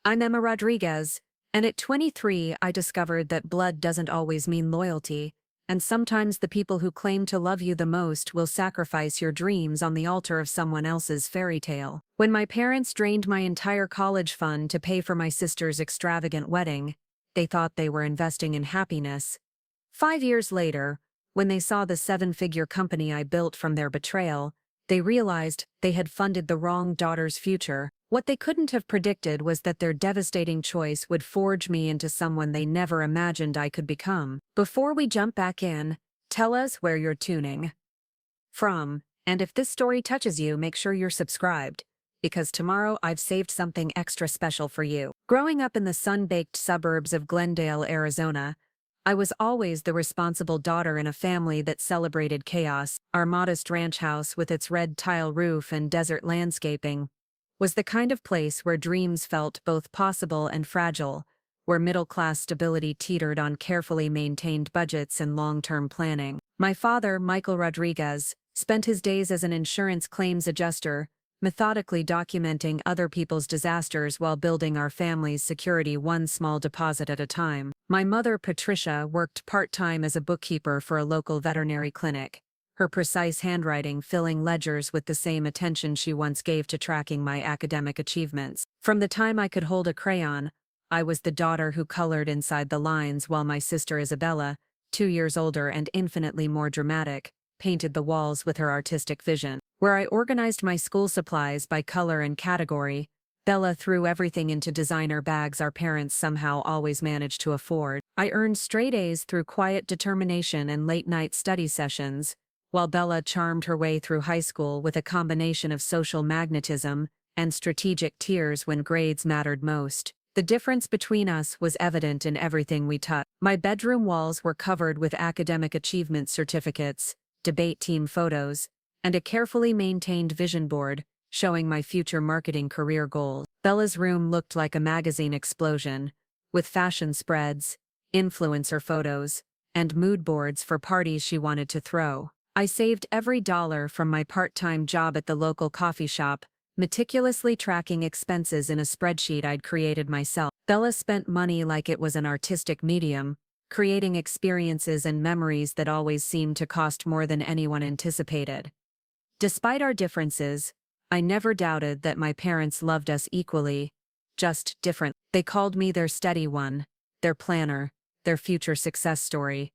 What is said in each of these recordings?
I'm Emma Rodriguez, and at 23, I discovered that blood doesn't always mean loyalty, and sometimes the people who claim to love you the most will sacrifice your dreams on the altar of someone else's fairy tale. When my parents drained my entire college fund to pay for my sister's extravagant wedding, they thought they were investing in happiness. 5 years later, when they saw the seven-figure company I built from their betrayal, they realized they had funded the wrong daughter's future. What they couldn't have predicted was that their devastating choice would forge me into someone they never imagined I could become. Before we jump back in, tell us where you're tuning from, and if this story touches you, make sure you're subscribed, because tomorrow I've saved something extra special for you. Growing up in the sun-baked suburbs of Glendale, Arizona, I was always the responsible daughter in a family that celebrated chaos. Our modest ranch house with its red tile roof and desert landscaping was the kind of place where dreams felt both possible and fragile, where middle-class stability teetered on carefully maintained budgets and long-term planning. My father, Michael Rodriguez, spent his days as an insurance claims adjuster, methodically documenting other people's disasters while building our family's security one small deposit at a time. My mother, Patricia, worked part-time as a bookkeeper for a local veterinary clinic, her precise handwriting filling ledgers with the same attention she once gave to tracking my academic achievements. From the time I could hold a crayon, I was the daughter who colored inside the lines while my sister Isabella, 2 years older and infinitely more dramatic, painted the walls with her artistic vision. Where I organized my school supplies by color and category, Bella threw everything into designer bags our parents somehow always managed to afford. I earned straight A's through quiet determination and late-night study sessions, while Bella charmed her way through high school with a combination of social magnetism and strategic tears when grades mattered most. The difference between us was evident in everything we touched. My bedroom walls were covered with academic achievement certificates, debate team photos, and a carefully maintained vision board showing my future marketing career goals. Bella's room looked like a magazine explosion, with fashion spreads, influencer photos, and mood boards for parties she wanted to throw. I saved every dollar from my part-time job at the local coffee shop, meticulously tracking expenses in a spreadsheet I'd created myself. Bella spent money like it was an artistic medium, creating experiences and memories that always seemed to cost more than anyone anticipated. Despite our differences, I never doubted that my parents loved us equally, just different. They called me their steady one, their planner, their future success story.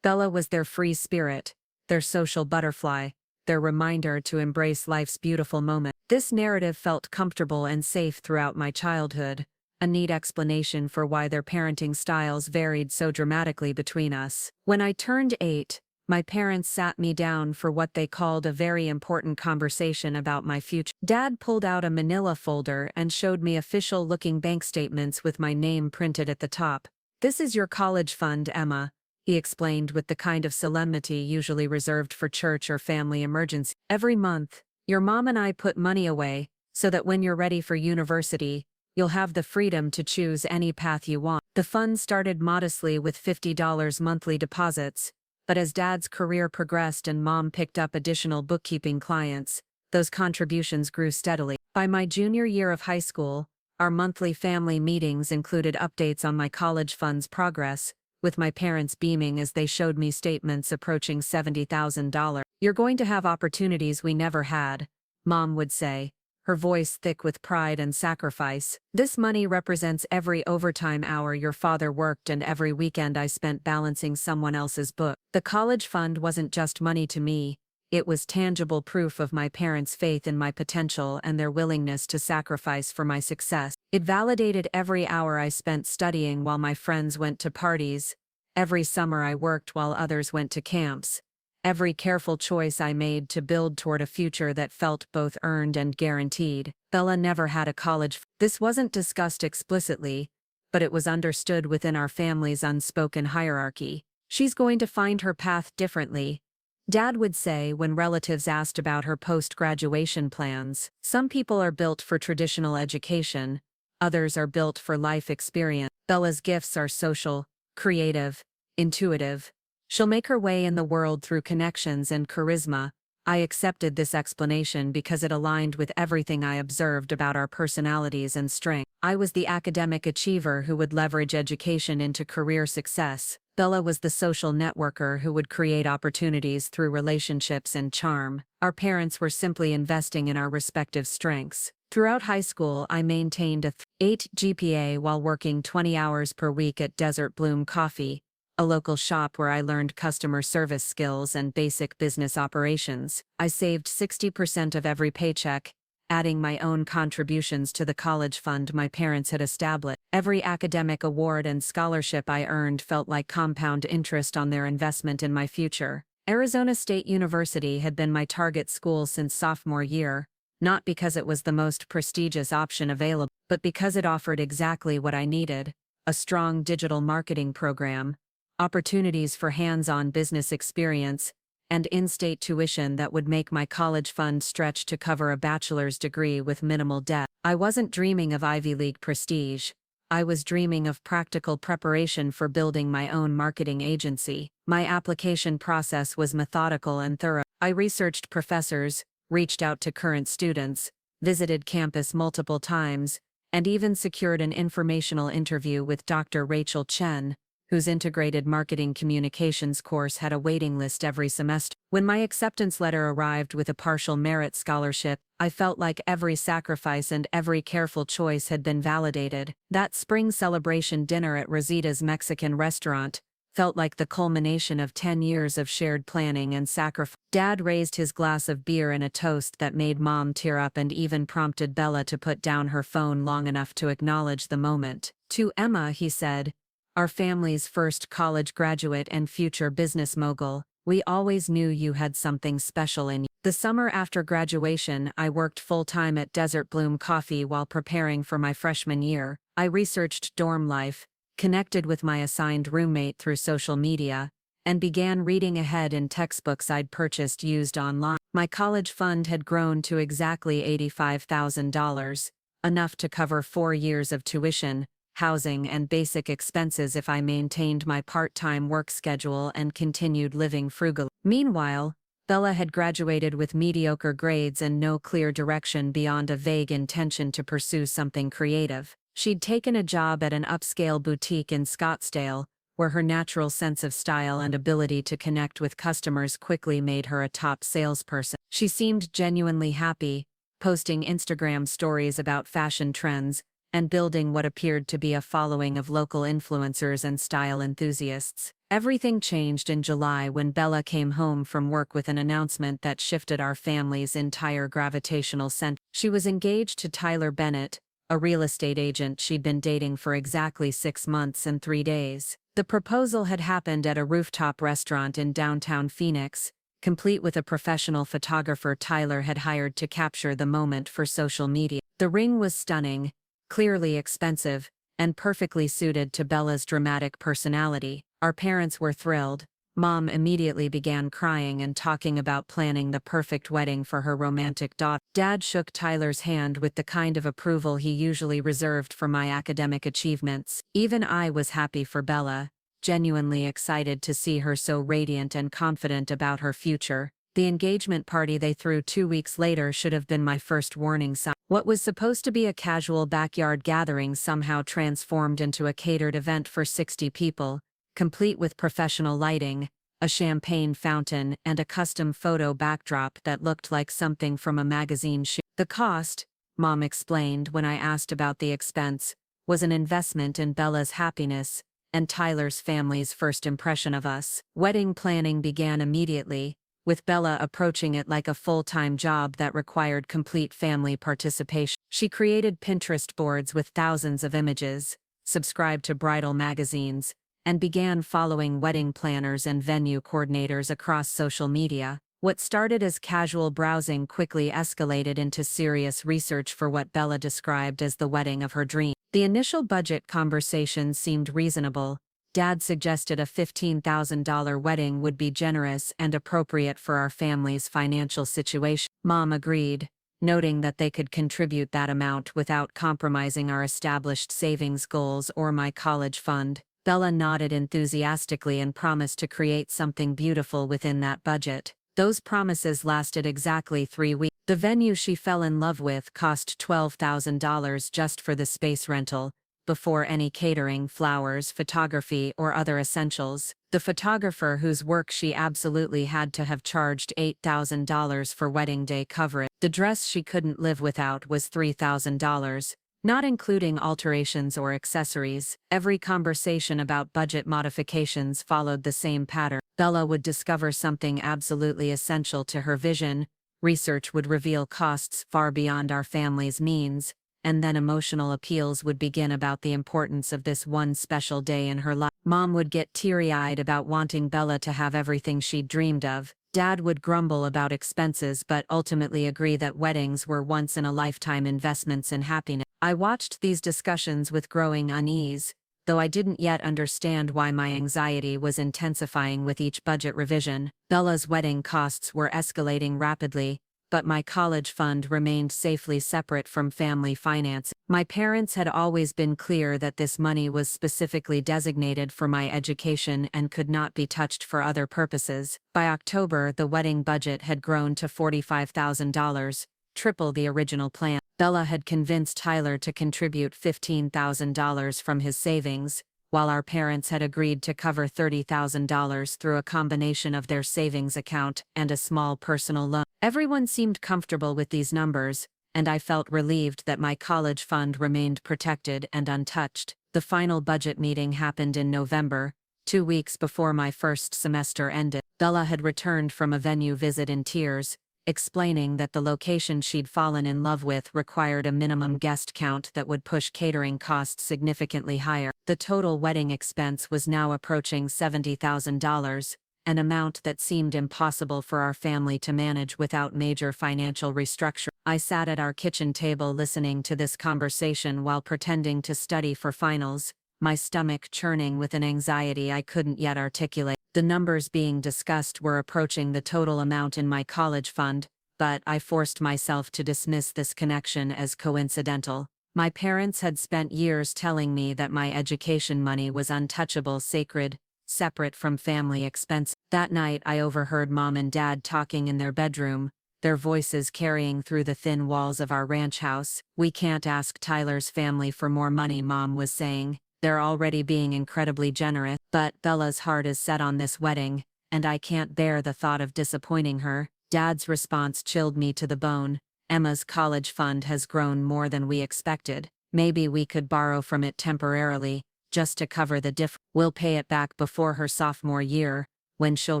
Bella was their free spirit, their social butterfly, their reminder to embrace life's beautiful moment. This narrative felt comfortable and safe throughout my childhood, a neat explanation for why their parenting styles varied so dramatically between us. When I turned 8, my parents sat me down for what they called a very important conversation about my future. Dad pulled out a manila folder and showed me official-looking bank statements with my name printed at the top. "This is your college fund, Emma," he explained with the kind of solemnity usually reserved for church or family emergency. "Every month, your mom and I put money away, so that when you're ready for university, you'll have the freedom to choose any path you want." The fund started modestly with $50 monthly deposits, but as Dad's career progressed and Mom picked up additional bookkeeping clients, those contributions grew steadily. By my junior year of high school, our monthly family meetings included updates on my college fund's progress, with my parents beaming as they showed me statements approaching $70,000. "You're going to have opportunities we never had," Mom would say, her voice thick with pride and sacrifice. "This money represents every overtime hour your father worked and every weekend I spent balancing someone else's book." The college fund wasn't just money to me, it was tangible proof of my parents' faith in my potential and their willingness to sacrifice for my success. It validated every hour I spent studying while my friends went to parties, every summer I worked while others went to camps, every careful choice I made to build toward a future that felt both earned and guaranteed. Bella never had a college fund. This wasn't discussed explicitly, but it was understood within our family's unspoken hierarchy. "She's going to find her path differently," Dad would say when relatives asked about her post-graduation plans. "Some people are built for traditional education, others are built for life experience. Bella's gifts are social, creative, intuitive. She'll make her way in the world through connections and charisma," I accepted this explanation because it aligned with everything I observed about our personalities and strengths. I was the academic achiever who would leverage education into career success. Bella was the social networker who would create opportunities through relationships and charm. Our parents were simply investing in our respective strengths. Throughout high school, I maintained a 8 GPA while working 20 hours per week at Desert Bloom Coffee, a local shop where I learned customer service skills and basic business operations. I saved 60% of every paycheck, adding my own contributions to the college fund my parents had established. Every academic award and scholarship I earned felt like compound interest on their investment in my future. Arizona State University had been my target school since sophomore year, not because it was the most prestigious option available, but because it offered exactly what I needed: a strong digital marketing program, opportunities for hands-on business experience, and in-state tuition that would make my college fund stretch to cover a bachelor's degree with minimal debt. I wasn't dreaming of Ivy League prestige. I was dreaming of practical preparation for building my own marketing agency. My application process was methodical and thorough. I researched professors, reached out to current students, visited campus multiple times, and even secured an informational interview with Dr. Rachel Chen, whose integrated marketing communications course had a waiting list every semester. When my acceptance letter arrived with a partial merit scholarship, I felt like every sacrifice and every careful choice had been validated. That spring celebration dinner at Rosita's Mexican restaurant felt like the culmination of 10 years of shared planning and sacrifice. Dad raised his glass of beer in a toast that made Mom tear up and even prompted Bella to put down her phone long enough to acknowledge the moment. To Emma, he said, our family's first college graduate and future business mogul, we always knew you had something special in you. The summer after graduation, I worked full-time at Desert Bloom Coffee while preparing for my freshman year. I researched dorm life, connected with my assigned roommate through social media, and began reading ahead in textbooks I'd purchased used online. My college fund had grown to exactly $85,000, enough to cover 4 years of tuition, housing, and basic expenses if I maintained my part-time work schedule and continued living frugally. Meanwhile, Bella had graduated with mediocre grades and no clear direction beyond a vague intention to pursue something creative. She'd taken a job at an upscale boutique in Scottsdale, where her natural sense of style and ability to connect with customers quickly made her a top salesperson. She seemed genuinely happy, posting Instagram stories about fashion trends, and building what appeared to be a following of local influencers and style enthusiasts. Everything changed in July when Bella came home from work with an announcement that shifted our family's entire gravitational center. She was engaged to Tyler Bennett, a real estate agent she'd been dating for exactly 6 months and 3 days. The proposal had happened at a rooftop restaurant in downtown Phoenix, complete with a professional photographer Tyler had hired to capture the moment for social media. The ring was stunning, clearly expensive, and perfectly suited to Bella's dramatic personality. Our parents were thrilled. Mom immediately began crying and talking about planning the perfect wedding for her romantic daughter. Dad shook Tyler's hand with the kind of approval he usually reserved for my academic achievements. Even I was happy for Bella, genuinely excited to see her so radiant and confident about her future. The engagement party they threw 2 weeks later should have been my first warning sign. What was supposed to be a casual backyard gathering somehow transformed into a catered event for 60 people, complete with professional lighting, a champagne fountain, and a custom photo backdrop that looked like something from a magazine shoot. The cost, Mom explained when I asked about the expense, was an investment in Bella's happiness and Tyler's family's first impression of us. Wedding planning began immediately, with Bella approaching it like a full-time job that required complete family participation. She created Pinterest boards with thousands of images, subscribed to bridal magazines, and began following wedding planners and venue coordinators across social media. What started as casual browsing quickly escalated into serious research for what Bella described as the wedding of her dreams. The initial budget conversations seemed reasonable. Dad suggested a $15,000 wedding would be generous and appropriate for our family's financial situation. Mom agreed, noting that they could contribute that amount without compromising our established savings goals or my college fund. Bella nodded enthusiastically and promised to create something beautiful within that budget. Those promises lasted exactly 3 weeks. The venue she fell in love with cost $12,000 just for the space rental, before any catering, flowers, photography, or other essentials. The photographer whose work she absolutely had to have charged $8,000 for wedding day coverage. The dress she couldn't live without was $3,000, not including alterations or accessories. Every conversation about budget modifications followed the same pattern. Bella would discover something absolutely essential to her vision, research would reveal costs far beyond our family's means, and then emotional appeals would begin about the importance of this one special day in her life. Mom would get teary-eyed about wanting Bella to have everything she'd dreamed of. Dad would grumble about expenses but ultimately agree that weddings were once-in-a-lifetime investments in happiness. I watched these discussions with growing unease, though I didn't yet understand why my anxiety was intensifying with each budget revision. Bella's wedding costs were escalating rapidly, but my college fund remained safely separate from family finance. My parents had always been clear that this money was specifically designated for my education and could not be touched for other purposes. By October, the wedding budget had grown to $45,000, triple the original plan. Bella had convinced Tyler to contribute $15,000 from his savings, while our parents had agreed to cover $30,000 through a combination of their savings account and a small personal loan. Everyone seemed comfortable with these numbers, and I felt relieved that my college fund remained protected and untouched. The final budget meeting happened in November, 2 weeks before my first semester ended. Bella had returned from a venue visit in tears, explaining that the location she'd fallen in love with required a minimum guest count that would push catering costs significantly higher. The total wedding expense was now approaching $70,000, an amount that seemed impossible for our family to manage without major financial restructure. I sat at our kitchen table listening to this conversation while pretending to study for finals, my stomach churning with an anxiety I couldn't yet articulate. The numbers being discussed were approaching the total amount in my college fund, but I forced myself to dismiss this connection as coincidental. My parents had spent years telling me that my education money was untouchable, sacred, separate from family expense. That night I overheard Mom and Dad talking in their bedroom, their voices carrying through the thin walls of our ranch house. "We can't ask Tyler's family for more money," Mom was saying. "They're already being incredibly generous, but Bella's heart is set on this wedding, and I can't bear the thought of disappointing her." Dad's response chilled me to the bone. "Emma's college fund has grown more than we expected. Maybe we could borrow from it temporarily, just to cover the difference. We'll pay it back before her sophomore year, when she'll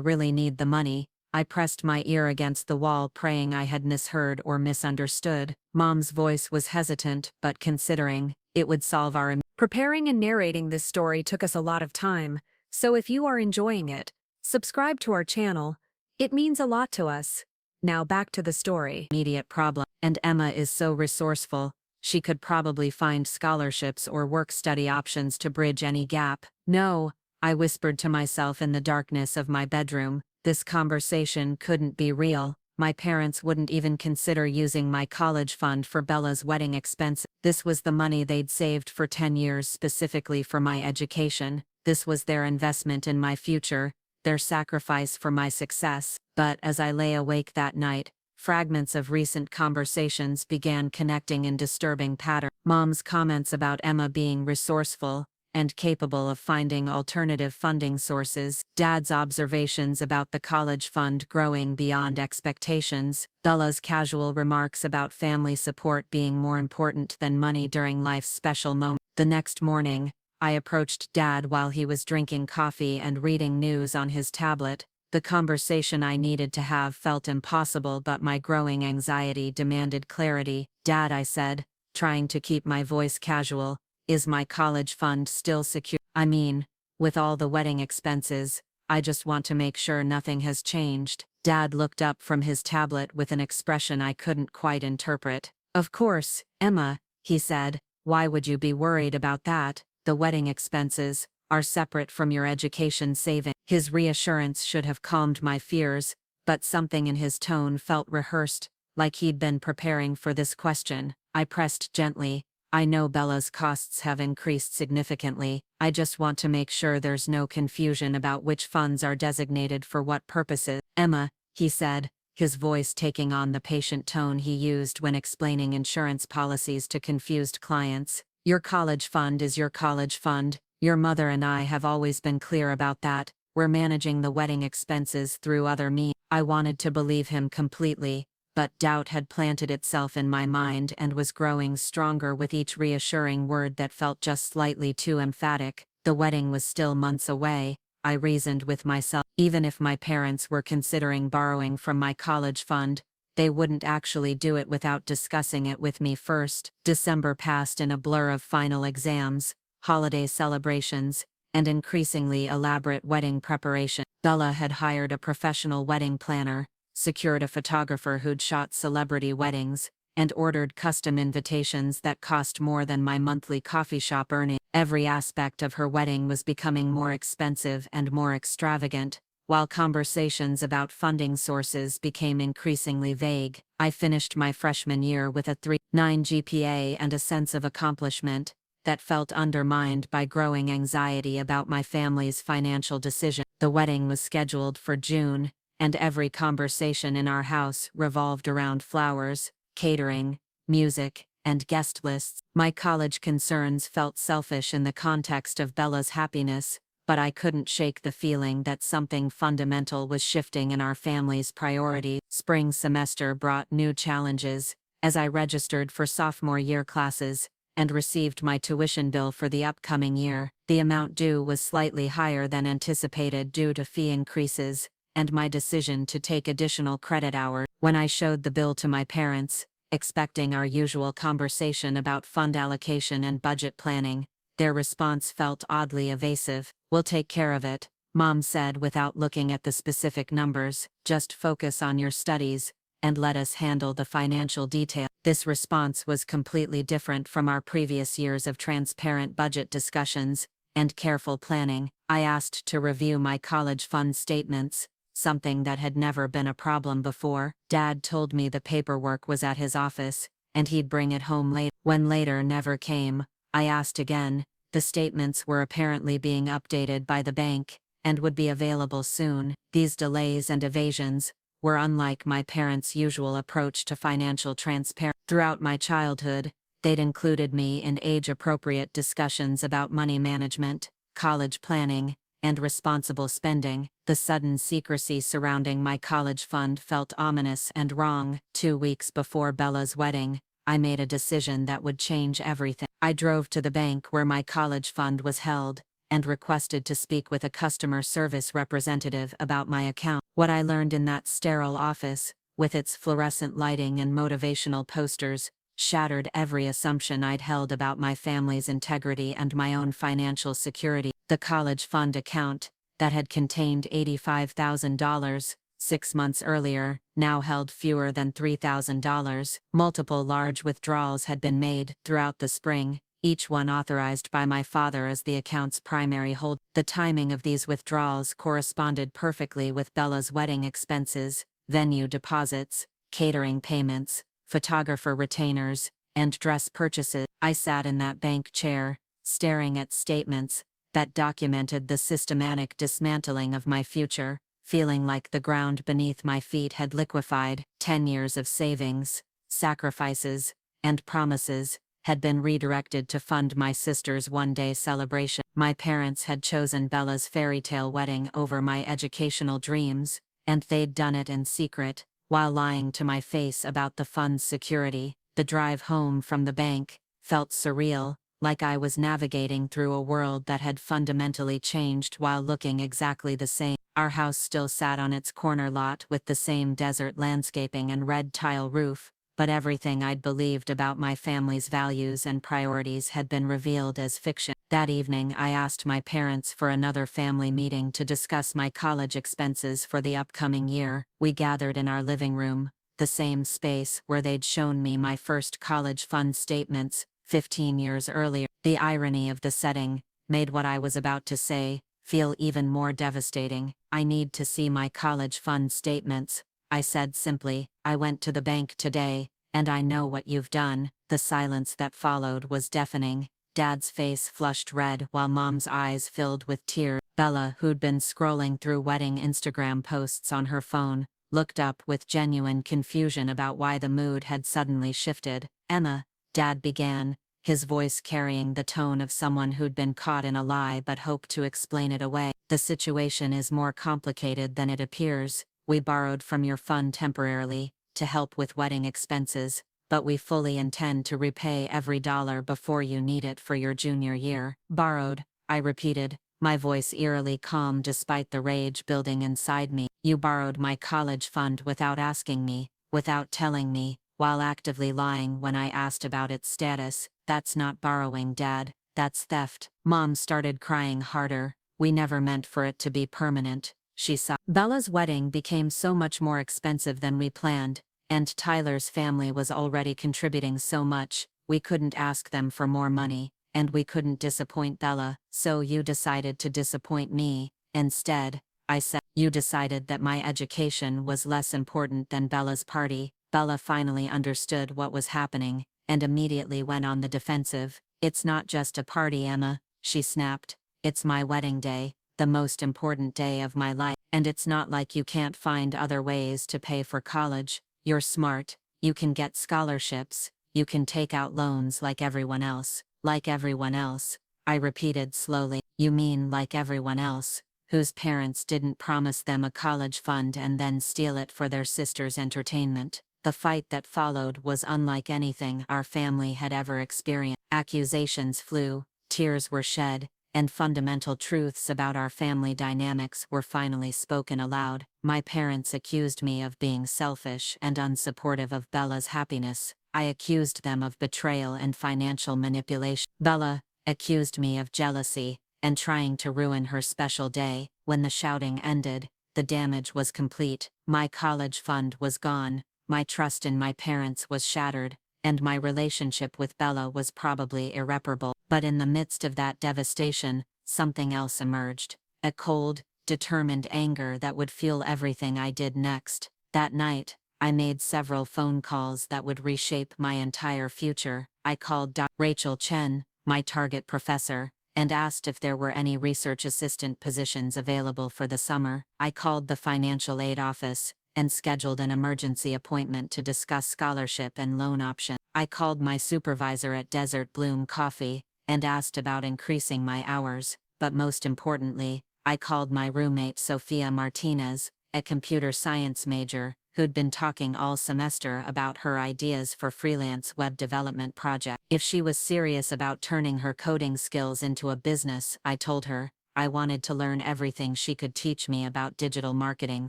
really need the money." I pressed my ear against the wall, praying I had misheard or misunderstood. Mom's voice was hesitant but considering. It would solve our... Preparing and narrating this story took us a lot of time, so if you are enjoying it, subscribe to our channel. It means a lot to us. Now back to the story. Immediate problem. And Emma is so resourceful. She could probably find scholarships or work-study options to bridge any gap. "No," I whispered to myself in the darkness of my bedroom. This conversation couldn't be real. My parents wouldn't even consider using my college fund for Bella's wedding expenses. This was the money they'd saved for 10 years specifically for my education. This was their investment in my future, their sacrifice for my success. But as I lay awake that night, fragments of recent conversations began connecting in disturbing patterns. Mom's comments about Emma being resourceful and capable of finding alternative funding sources, Dad's observations about the college fund growing beyond expectations, Bella's casual remarks about family support being more important than money during life's special moments. The next morning, I approached Dad while he was drinking coffee and reading news on his tablet. The conversation I needed to have felt impossible, but my growing anxiety demanded clarity. "Dad," I said, trying to keep my voice casual, "is my college fund still secure? I mean, with all the wedding expenses, I just want to make sure nothing has changed." Dad looked up from his tablet with an expression I couldn't quite interpret. "Of course, Emma," he said. "Why would you be worried about that? The wedding expenses are separate from your education savings." His reassurance should have calmed my fears, but something in his tone felt rehearsed, like he'd been preparing for this question. I pressed gently. "I know Bella's costs have increased significantly. I just want to make sure there's no confusion about which funds are designated for what purposes." "Emma," he said, his voice taking on the patient tone he used when explaining insurance policies to confused clients. Your college fund is your college fund. Your mother and I have always been clear about that. We're managing the wedding expenses through other means. I wanted to believe him completely, but doubt had planted itself in my mind and was growing stronger with each reassuring word that felt just slightly too emphatic. The wedding was still months away, I reasoned with myself. Even if my parents were considering borrowing from my college fund, they wouldn't actually do it without discussing it with me first. December passed in a blur of final exams, holiday celebrations, and increasingly elaborate wedding preparation. Bella had hired a professional wedding planner, secured a photographer who'd shot celebrity weddings, and ordered custom invitations that cost more than my monthly coffee shop earnings. Every aspect of her wedding was becoming more expensive and more extravagant, while conversations about funding sources became increasingly vague. I finished my freshman year with a 3.9 GPA and a sense of accomplishment that felt undermined by growing anxiety about my family's financial decision. The wedding was scheduled for June, and every conversation in our house revolved around flowers, catering, music, and guest lists. My college concerns felt selfish in the context of Bella's happiness, but I couldn't shake the feeling that something fundamental was shifting in our family's priorities. Spring semester brought new challenges, as I registered for sophomore year classes and received my tuition bill for the upcoming year. The amount due was slightly higher than anticipated due to fee increases and my decision to take additional credit hours. When I showed the bill to my parents, expecting our usual conversation about fund allocation and budget planning, their response felt oddly evasive. "We'll take care of it," Mom said without looking at the specific numbers. "Just focus on your studies, and let us handle the financial detail." This response was completely different from our previous years of transparent budget discussions and careful planning. I asked to review my college fund statements, something that had never been a problem before. Dad told me the paperwork was at his office, and he'd bring it home later. When later never came, I asked again. The statements were apparently being updated by the bank, and would be available soon. These delays and evasions were unlike my parents' usual approach to financial transparency. Throughout my childhood, they'd included me in age-appropriate discussions about money management, college planning, and responsible spending. The sudden secrecy surrounding my college fund felt ominous and wrong. 2 weeks before Bella's wedding, I made a decision that would change everything. I drove to the bank where my college fund was held, and requested to speak with a customer service representative about my account. What I learned in that sterile office, with its fluorescent lighting and motivational posters, shattered every assumption I'd held about my family's integrity and my own financial security. The college fund account, that had contained $85,000, 6 months earlier, now held fewer than $3,000. Multiple large withdrawals had been made throughout the spring, each one authorized by my father as the account's primary holder. The timing of these withdrawals corresponded perfectly with Bella's wedding expenses, venue deposits, catering payments, photographer retainers, and dress purchases. I sat in that bank chair, staring at statements that documented the systematic dismantling of my future, feeling like the ground beneath my feet had liquefied. 10 years of savings, sacrifices, and promises had been redirected to fund my sister's one-day celebration. My parents had chosen Bella's fairy tale wedding over my educational dreams, and they'd done it in secret, while lying to my face about the fund's security. The drive home from the bank felt surreal, like I was navigating through a world that had fundamentally changed while looking exactly the same. Our house still sat on its corner lot with the same desert landscaping and red tile roof, but everything I'd believed about my family's values and priorities had been revealed as fiction. That evening I asked my parents for another family meeting to discuss my college expenses for the upcoming year. We gathered in our living room, the same space where they'd shown me my first college fund statements 15 years earlier. The irony of the setting made what I was about to say feel even more devastating. "I need to see my college fund statements," I said simply. "I went to the bank today, and I know what you've done." The silence that followed was deafening. Dad's face flushed red while Mom's eyes filled with tears. Bella, who'd been scrolling through wedding Instagram posts on her phone, looked up with genuine confusion about why the mood had suddenly shifted. "Emma," Dad began, his voice carrying the tone of someone who'd been caught in a lie but hoped to explain it away. "The situation is more complicated than it appears. We borrowed from your fund temporarily, to help with wedding expenses, but we fully intend to repay every dollar before you need it for your junior year." "Borrowed," I repeated, my voice eerily calm despite the rage building inside me. "You borrowed my college fund without asking me, without telling me, while actively lying when I asked about its status. That's not borrowing, Dad, that's theft." Mom started crying harder. "We never meant for it to be permanent," she said. "Bella's wedding became so much more expensive than we planned, and Tyler's family was already contributing so much, we couldn't ask them for more money. And we couldn't disappoint Bella, so you decided to disappoint me instead," I said. "You decided that my education was less important than Bella's party." Bella finally understood what was happening, and immediately went on the defensive. "It's not just a party, Emma," she snapped. "It's my wedding day, the most important day of my life. And it's not like you can't find other ways to pay for college. You're smart, you can get scholarships, you can take out loans like everyone else." "Like everyone else," I repeated slowly. "You mean like everyone else, whose parents didn't promise them a college fund and then steal it for their sister's entertainment." The fight that followed was unlike anything our family had ever experienced. Accusations flew, tears were shed, and fundamental truths about our family dynamics were finally spoken aloud. My parents accused me of being selfish and unsupportive of Bella's happiness. I accused them of betrayal and financial manipulation. Bella accused me of jealousy and trying to ruin her special day. When the shouting ended, the damage was complete. My college fund was gone, my trust in my parents was shattered, and my relationship with Bella was probably irreparable. But in the midst of that devastation, something else emerged. A cold, determined anger that would fuel everything I did next. That night, I made several phone calls that would reshape my entire future. I called Dr. Rachel Chen, my target professor, and asked if there were any research assistant positions available for the summer. I called the financial aid office and scheduled an emergency appointment to discuss scholarship and loan options. I called my supervisor at Desert Bloom Coffee and asked about increasing my hours. But most importantly, I called my roommate Sophia Martinez, a computer science major, who'd been talking all semester about her ideas for freelance web development projects. If she was serious about turning her coding skills into a business, I told her, I wanted to learn everything she could teach me about digital marketing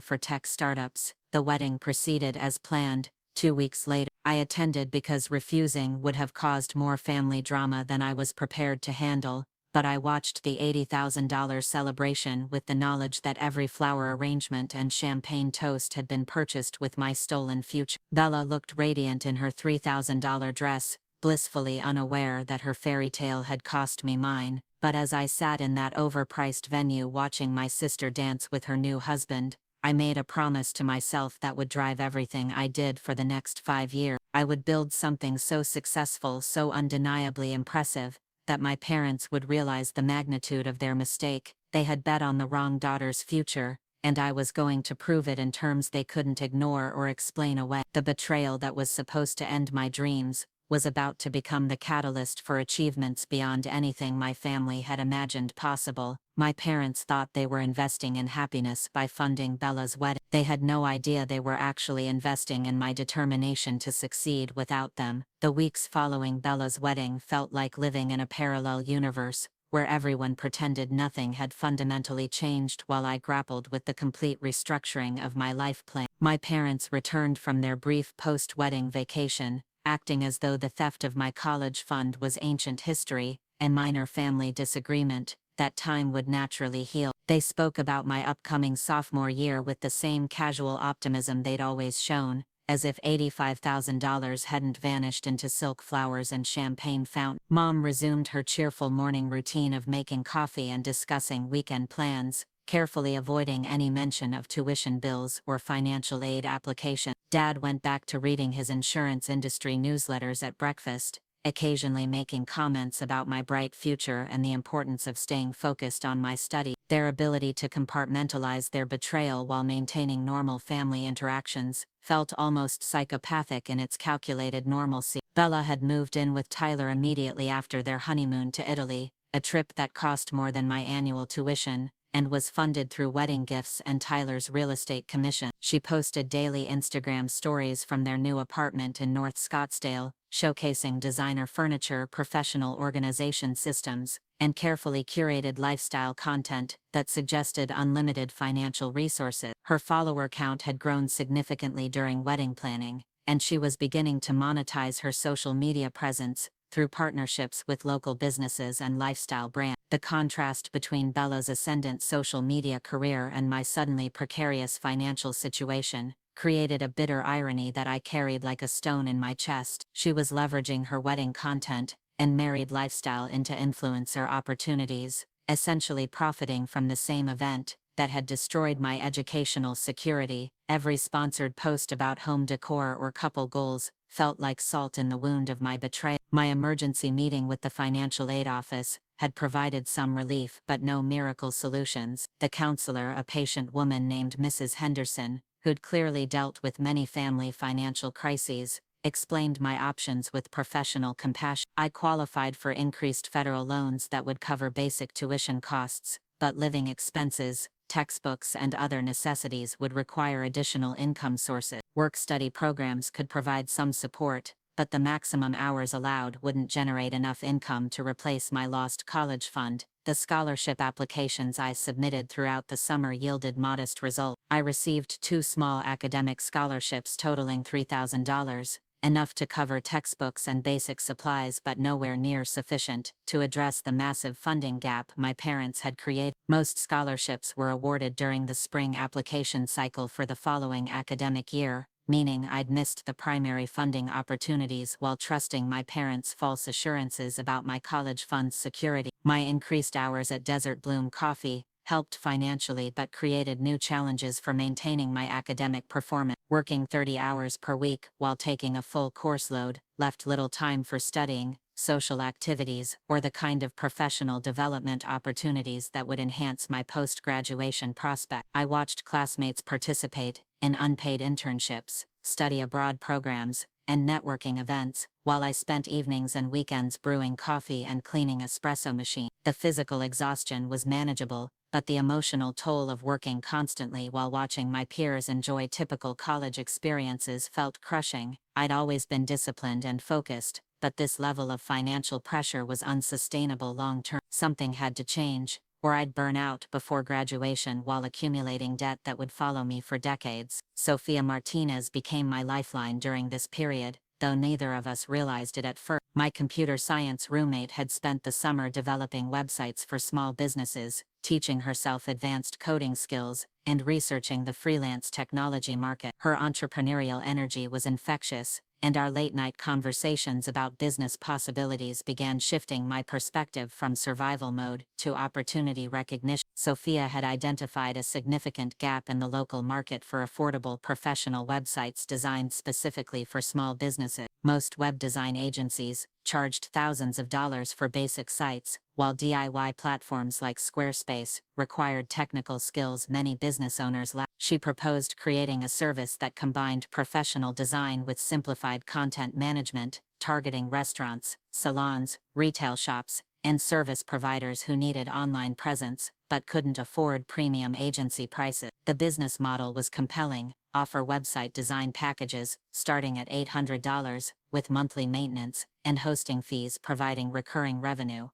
for tech startups. The wedding proceeded as planned. 2 weeks later, I attended because refusing would have caused more family drama than I was prepared to handle, but I watched the $80,000 celebration with the knowledge that every flower arrangement and champagne toast had been purchased with my stolen future. Bella looked radiant in her $3,000 dress, blissfully unaware that her fairy tale had cost me mine. But as I sat in that overpriced venue watching my sister dance with her new husband, I made a promise to myself that would drive everything I did for the next 5 years. I would build something so successful, so undeniably impressive, that my parents would realize the magnitude of their mistake. They had bet on the wrong daughter's future, and I was going to prove it in terms they couldn't ignore or explain away. The betrayal that was supposed to end my dreams was about to become the catalyst for achievements beyond anything my family had imagined possible. My parents thought they were investing in happiness by funding Bella's wedding. They had no idea they were actually investing in my determination to succeed without them. The weeks following Bella's wedding felt like living in a parallel universe, where everyone pretended nothing had fundamentally changed while I grappled with the complete restructuring of my life plan. My parents returned from their brief post-wedding vacation, acting as though the theft of my college fund was ancient history, a minor family disagreement that time would naturally heal. They spoke about my upcoming sophomore year with the same casual optimism they'd always shown, as if $85,000 hadn't vanished into silk flowers and champagne fountain. Mom resumed her cheerful morning routine of making coffee and discussing weekend plans, carefully avoiding any mention of tuition bills or financial aid application. Dad went back to reading his insurance industry newsletters at breakfast, occasionally making comments about my bright future and the importance of staying focused on my study. Their ability to compartmentalize their betrayal while maintaining normal family interactions felt almost psychopathic in its calculated normalcy. Bella had moved in with Tyler immediately after their honeymoon to Italy, a trip that cost more than my annual tuition, and was funded through wedding gifts and Tyler's real estate commission. She posted daily Instagram stories from their new apartment in North Scottsdale, showcasing designer furniture, professional organization systems, and carefully curated lifestyle content that suggested unlimited financial resources. Her follower count had grown significantly during wedding planning, and she was beginning to monetize her social media presence through partnerships with local businesses and lifestyle brands. The contrast between Bella's ascendant social media career and my suddenly precarious financial situation created a bitter irony that I carried like a stone in my chest. She was leveraging her wedding content and married lifestyle into influencer opportunities, essentially profiting from the same event that had destroyed my educational security. Every sponsored post about home decor or couple goals felt like salt in the wound of my betrayal. My emergency meeting with the financial aid office had provided some relief but no miracle solutions. The counselor, a patient woman named Mrs. Henderson, who'd clearly dealt with many family financial crises, explained my options with professional compassion. I qualified for increased federal loans that would cover basic tuition costs, but living expenses, textbooks and other necessities would require additional income sources. Work-study programs could provide some support, but the maximum hours allowed wouldn't generate enough income to replace my lost college fund. The scholarship applications I submitted throughout the summer yielded modest results. I received 2 small academic scholarships totaling $3,000, enough to cover textbooks and basic supplies but nowhere near sufficient to address the massive funding gap my parents had created. Most scholarships were awarded during the spring application cycle for the following academic year, meaning I'd missed the primary funding opportunities while trusting my parents' false assurances about my college fund's security. My increased hours at Desert Bloom Coffee helped financially but created new challenges for maintaining my academic performance. Working 30 hours per week while taking a full course load left little time for studying, social activities, or the kind of professional development opportunities that would enhance my post-graduation prospect. I watched classmates participate in unpaid internships, study abroad programs, and networking events, while I spent evenings and weekends brewing coffee and cleaning espresso machine. The physical exhaustion was manageable, but the emotional toll of working constantly while watching my peers enjoy typical college experiences felt crushing. I'd always been disciplined and focused, but this level of financial pressure was unsustainable long-term. Something had to change, or I'd burn out before graduation while accumulating debt that would follow me for decades. Sophia Martinez became my lifeline during this period, though neither of us realized it at first. My computer science roommate had spent the summer developing websites for small businesses, teaching herself advanced coding skills, and researching the freelance technology market. Her entrepreneurial energy was infectious, and our late-night conversations about business possibilities began shifting my perspective from survival mode to opportunity recognition. Sophia had identified a significant gap in the local market for affordable professional websites designed specifically for small businesses. Most web design agencies charged thousands of dollars for basic sites, while DIY platforms like Squarespace required technical skills many business owners lacked. She proposed creating a service that combined professional design with simplified content management, targeting restaurants, salons, retail shops, and service providers who needed online presence but couldn't afford premium agency prices. The business model was compelling: offer website design packages starting at $800 with monthly maintenance and hosting fees providing recurring revenue.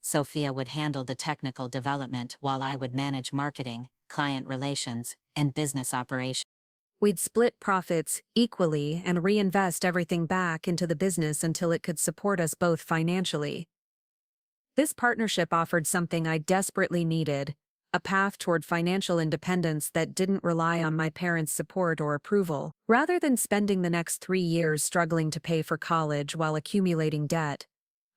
Sophia would handle the technical development while I would manage marketing, client relations, and business operations. We'd split profits equally and reinvest everything back into the business until it could support us both financially. This partnership offered something I desperately needed: a path toward financial independence that didn't rely on my parents' support or approval. Rather than spending the next 3 years struggling to pay for college while accumulating debt,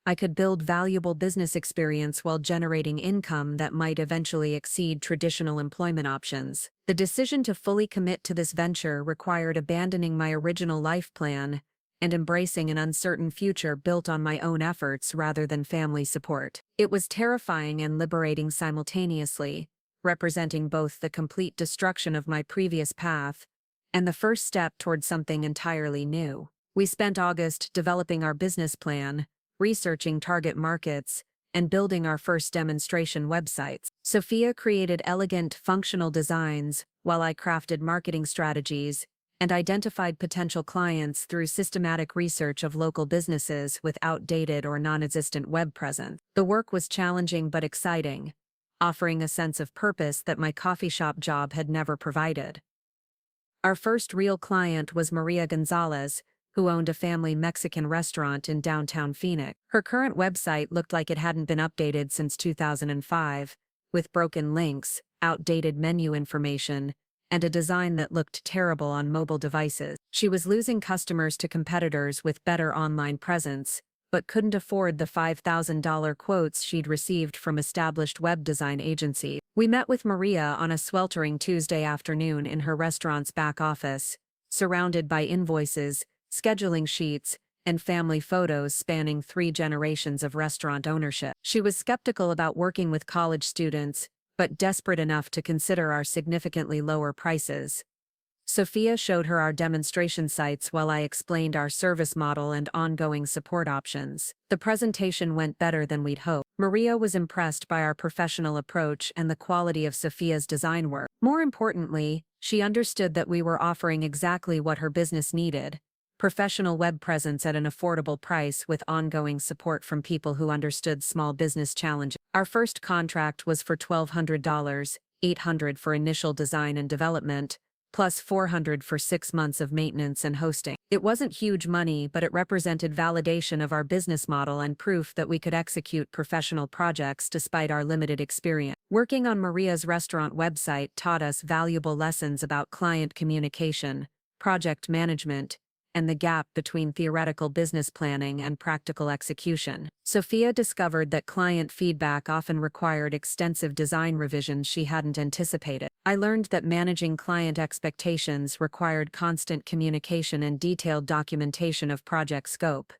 I could build valuable business experience while generating income that might eventually exceed traditional employment options. The decision to fully commit to this venture required abandoning my original life plan and embracing an uncertain future built on my own efforts rather than family support. It was terrifying and liberating simultaneously, representing both the complete destruction of my previous path and the first step toward something entirely new. We spent August developing our business plan, researching target markets, and building our first demonstration websites. Sophia created elegant, functional designs, while I crafted marketing strategies and identified potential clients through systematic research of local businesses with outdated or non-existent web presence. The work was challenging but exciting, offering a sense of purpose that my coffee shop job had never provided. Our first real client was Maria Gonzalez, who owned a family Mexican restaurant in downtown Phoenix. Her current website looked like it hadn't been updated since 2005, with broken links, outdated menu information, and a design that looked terrible on mobile devices. She was losing customers to competitors with better online presence, but couldn't afford the $5,000 quotes she'd received from established web design agencies. We met with Maria on a sweltering Tuesday afternoon in her restaurant's back office, surrounded by invoices, scheduling sheets, and family photos spanning 3 generations of restaurant ownership. She was skeptical about working with college students, but desperate enough to consider our significantly lower prices. Sophia showed her our demonstration sites while I explained our service model and ongoing support options. The presentation went better than we'd hoped. Maria was impressed by our professional approach and the quality of Sophia's design work. More importantly, she understood that we were offering exactly what her business needed: professional web presence at an affordable price with ongoing support from people who understood small business challenges. Our first contract was for $1,200, $800 for initial design and development, plus $400 for 6 months of maintenance and hosting. It wasn't huge money, but it represented validation of our business model and proof that we could execute professional projects despite our limited experience. Working on Maria's restaurant website taught us valuable lessons about client communication, project management, and the gap between theoretical business planning and practical execution. Sophia discovered that client feedback often required extensive design revisions she hadn't anticipated. I learned that managing client expectations required constant communication and detailed documentation of project scope.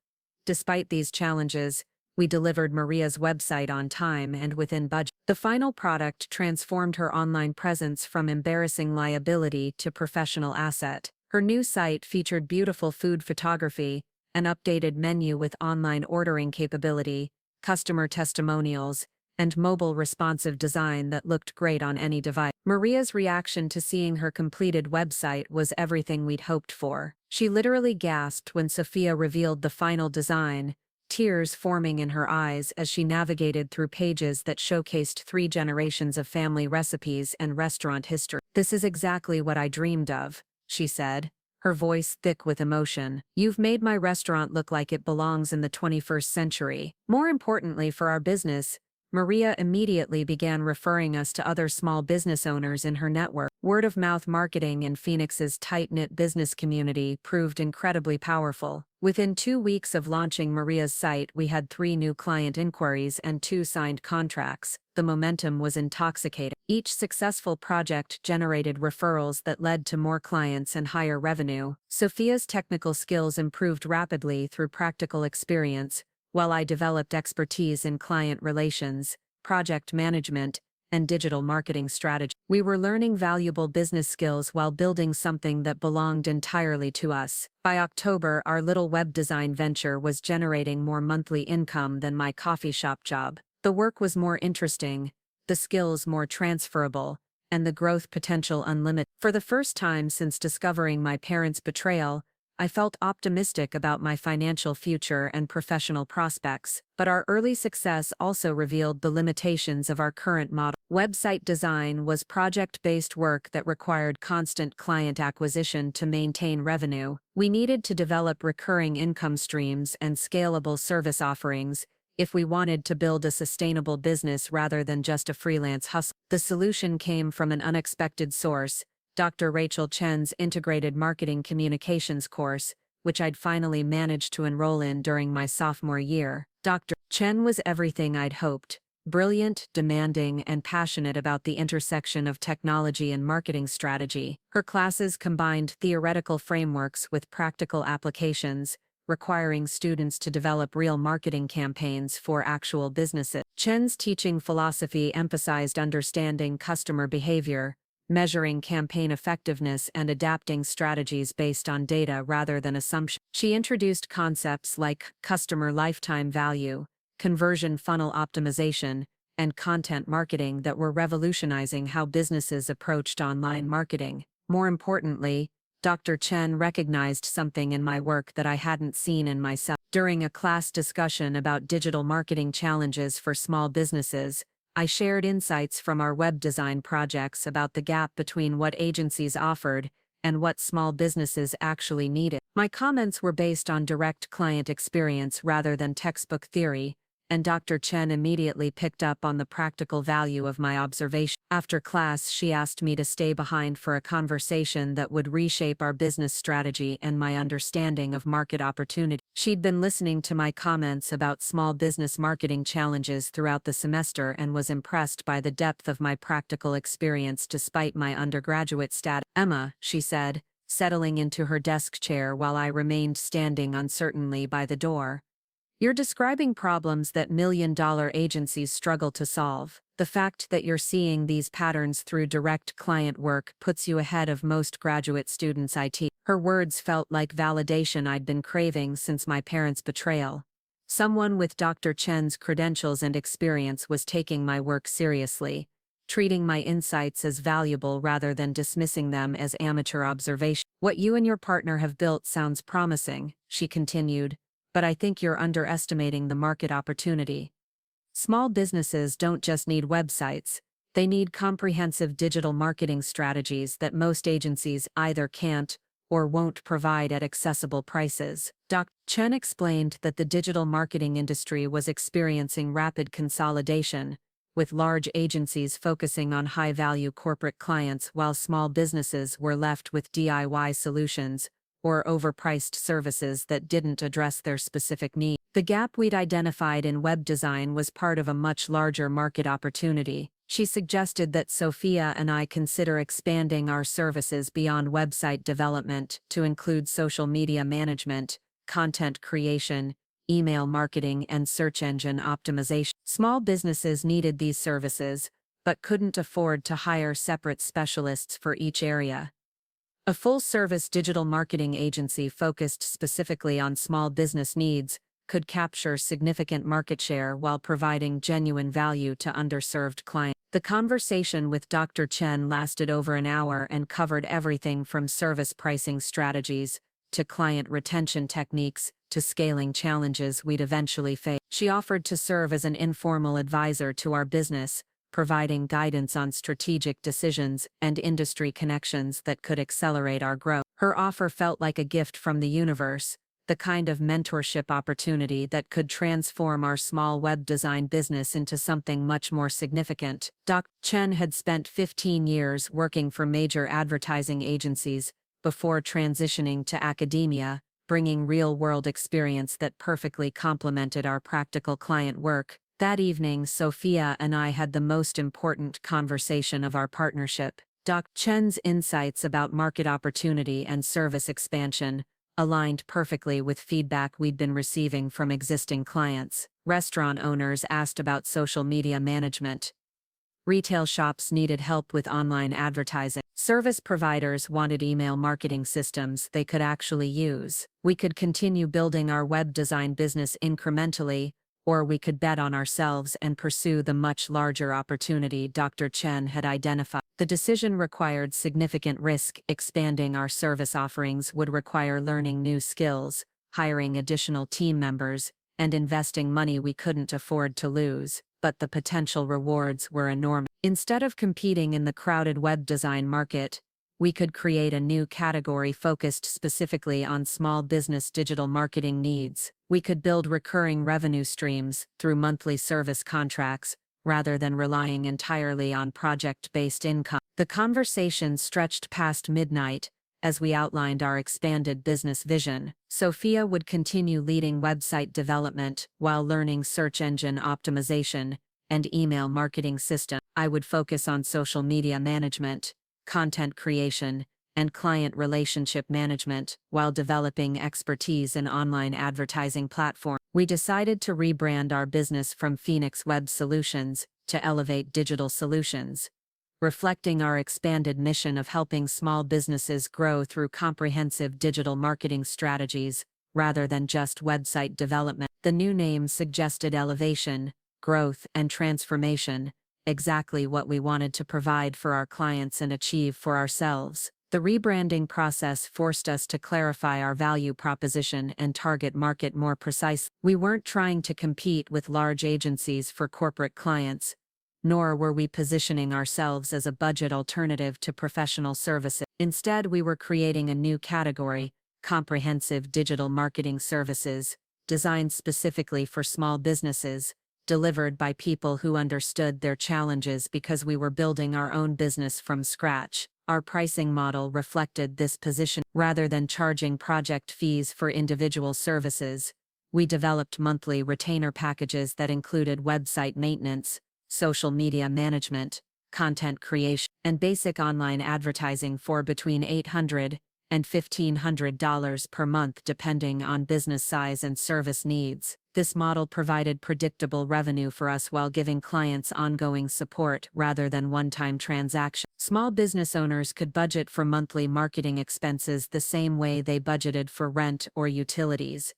Despite these challenges, we delivered Maria's website on time and within budget. The final product transformed her online presence from embarrassing liability to professional asset. Her new site featured beautiful food photography, an updated menu with online ordering capability, customer testimonials, and mobile responsive design that looked great on any device. Maria's reaction to seeing her completed website was everything we'd hoped for. She literally gasped when Sophia revealed the final design, tears forming in her eyes as she navigated through pages that showcased 3 generations of family recipes and restaurant history. "This is exactly what I dreamed of," she said, her voice thick with emotion. "You've made my restaurant look like it belongs in the 21st century." More importantly for our business, Maria immediately began referring us to other small business owners in her network. Word-of-mouth marketing in Phoenix's tight-knit business community proved incredibly powerful. Within 2 weeks of launching Maria's site, we had 3 new client inquiries and 2 signed contracts. The momentum was intoxicating. Each successful project generated referrals that led to more clients and higher revenue. Sophia's technical skills improved rapidly through practical experience, while I developed expertise in client relations, project management, and digital marketing strategy. We were learning valuable business skills while building something that belonged entirely to us. By October, our little web design venture was generating more monthly income than my coffee shop job. The work was more interesting, the skills more transferable, and the growth potential unlimited. For the first time since discovering my parents' betrayal, I felt optimistic about my financial future and professional prospects, but our early success also revealed the limitations of our current model. Website design was project-based work that required constant client acquisition to maintain revenue. We needed to develop recurring income streams and scalable service offerings if we wanted to build a sustainable business rather than just a freelance hustle. The solution came from an unexpected source: Dr. Rachel Chen's Integrated Marketing Communications course, which I'd finally managed to enroll in during my sophomore year. Dr. Chen was everything I'd hoped: brilliant, demanding, and passionate about the intersection of technology and marketing strategy. Her classes combined theoretical frameworks with practical applications, requiring students to develop real marketing campaigns for actual businesses. Chen's teaching philosophy emphasized understanding customer behavior, measuring campaign effectiveness, and adapting strategies based on data rather than assumptions. She introduced concepts like customer lifetime value, conversion funnel optimization, and content marketing that were revolutionizing how businesses approached online marketing. More importantly, Dr. Chen recognized something in my work that I hadn't seen in myself. During a class discussion about digital marketing challenges for small businesses, I shared insights from our web design projects about the gap between what agencies offered and what small businesses actually needed. My comments were based on direct client experience rather than textbook theory, and Dr. Chen immediately picked up on the practical value of my observation. After class, she asked me to stay behind for a conversation that would reshape our business strategy and my understanding of market opportunity. She'd been listening to my comments about small business marketing challenges throughout the semester and was impressed by the depth of my practical experience despite my undergraduate status. "Emma," she said, settling into her desk chair while I remained standing uncertainly by the door, "you're describing problems that million-dollar agencies struggle to solve. The fact that you're seeing these patterns through direct client work puts you ahead of most graduate students I teach." Her words felt like validation I'd been craving since my parents' betrayal. Someone with Dr. Chen's credentials and experience was taking my work seriously, treating my insights as valuable rather than dismissing them as amateur observation. "What you and your partner have built sounds promising," she continued, "but I think you're underestimating the market opportunity. Small businesses don't just need websites, they need comprehensive digital marketing strategies that most agencies either can't or won't provide at accessible prices." Dr. Chen explained that the digital marketing industry was experiencing rapid consolidation, with large agencies focusing on high-value corporate clients while small businesses were left with DIY solutions or overpriced services that didn't address their specific needs. The gap we'd identified in web design was part of a much larger market opportunity. She suggested that Sophia and I consider expanding our services beyond website development to include social media management, content creation, email marketing, and search engine optimization. Small businesses needed these services, but couldn't afford to hire separate specialists for each area. A full-service digital marketing agency focused specifically on small business needs could capture significant market share while providing genuine value to underserved clients. The conversation with Dr. Chen lasted over an hour and covered everything from service pricing strategies to client retention techniques to scaling challenges we'd eventually face. She offered to serve as an informal advisor to our business, providing guidance on strategic decisions and industry connections that could accelerate our growth. Her offer felt like a gift from the universe, the kind of mentorship opportunity that could transform our small web design business into something much more significant. Dr. Chen had spent 15 years working for major advertising agencies before transitioning to academia, bringing real-world experience that perfectly complemented our practical client work. That evening, Sophia and I had the most important conversation of our partnership. Dr. Chen's insights about market opportunity and service expansion aligned perfectly with feedback we'd been receiving from existing clients. Restaurant owners asked about social media management. Retail shops needed help with online advertising. Service providers wanted email marketing systems they could actually use. We could continue building our web design business incrementally, or we could bet on ourselves and pursue the much larger opportunity Dr. Chen had identified. The decision required significant risk. Expanding our service offerings would require learning new skills, hiring additional team members, and investing money we couldn't afford to lose, but the potential rewards were enormous. Instead of competing in the crowded web design market, we could create a new category focused specifically on small business digital marketing needs. We could build recurring revenue streams through monthly service contracts, rather than relying entirely on project-based income. The conversation stretched past midnight as we outlined our expanded business vision. Sophia would continue leading website development while learning search engine optimization and email marketing system. I would focus on social media management, content creation, and client relationship management, while developing expertise in online advertising platforms. We decided to rebrand our business from Phoenix Web Solutions to Elevate Digital Solutions, reflecting our expanded mission of helping small businesses grow through comprehensive digital marketing strategies, rather than just website development. The new name suggested elevation, growth, and transformation, exactly what we wanted to provide for our clients and achieve for ourselves. The rebranding process forced us to clarify our value proposition and target market more precisely. We weren't trying to compete with large agencies for corporate clients, nor were we positioning ourselves as a budget alternative to professional services. Instead, we were creating a new category, comprehensive digital marketing services, designed specifically for small businesses, delivered by people who understood their challenges because we were building our own business from scratch. Our pricing model reflected this position. Rather than charging project fees for individual services, we developed monthly retainer packages that included website maintenance, social media management, content creation, and basic online advertising for between $800 and $1,500 per month depending on business size and service needs. This model provided predictable revenue for us while giving clients ongoing support rather than one-time transactions. Small business owners could budget for monthly marketing expenses the same way they budgeted for rent or utilities,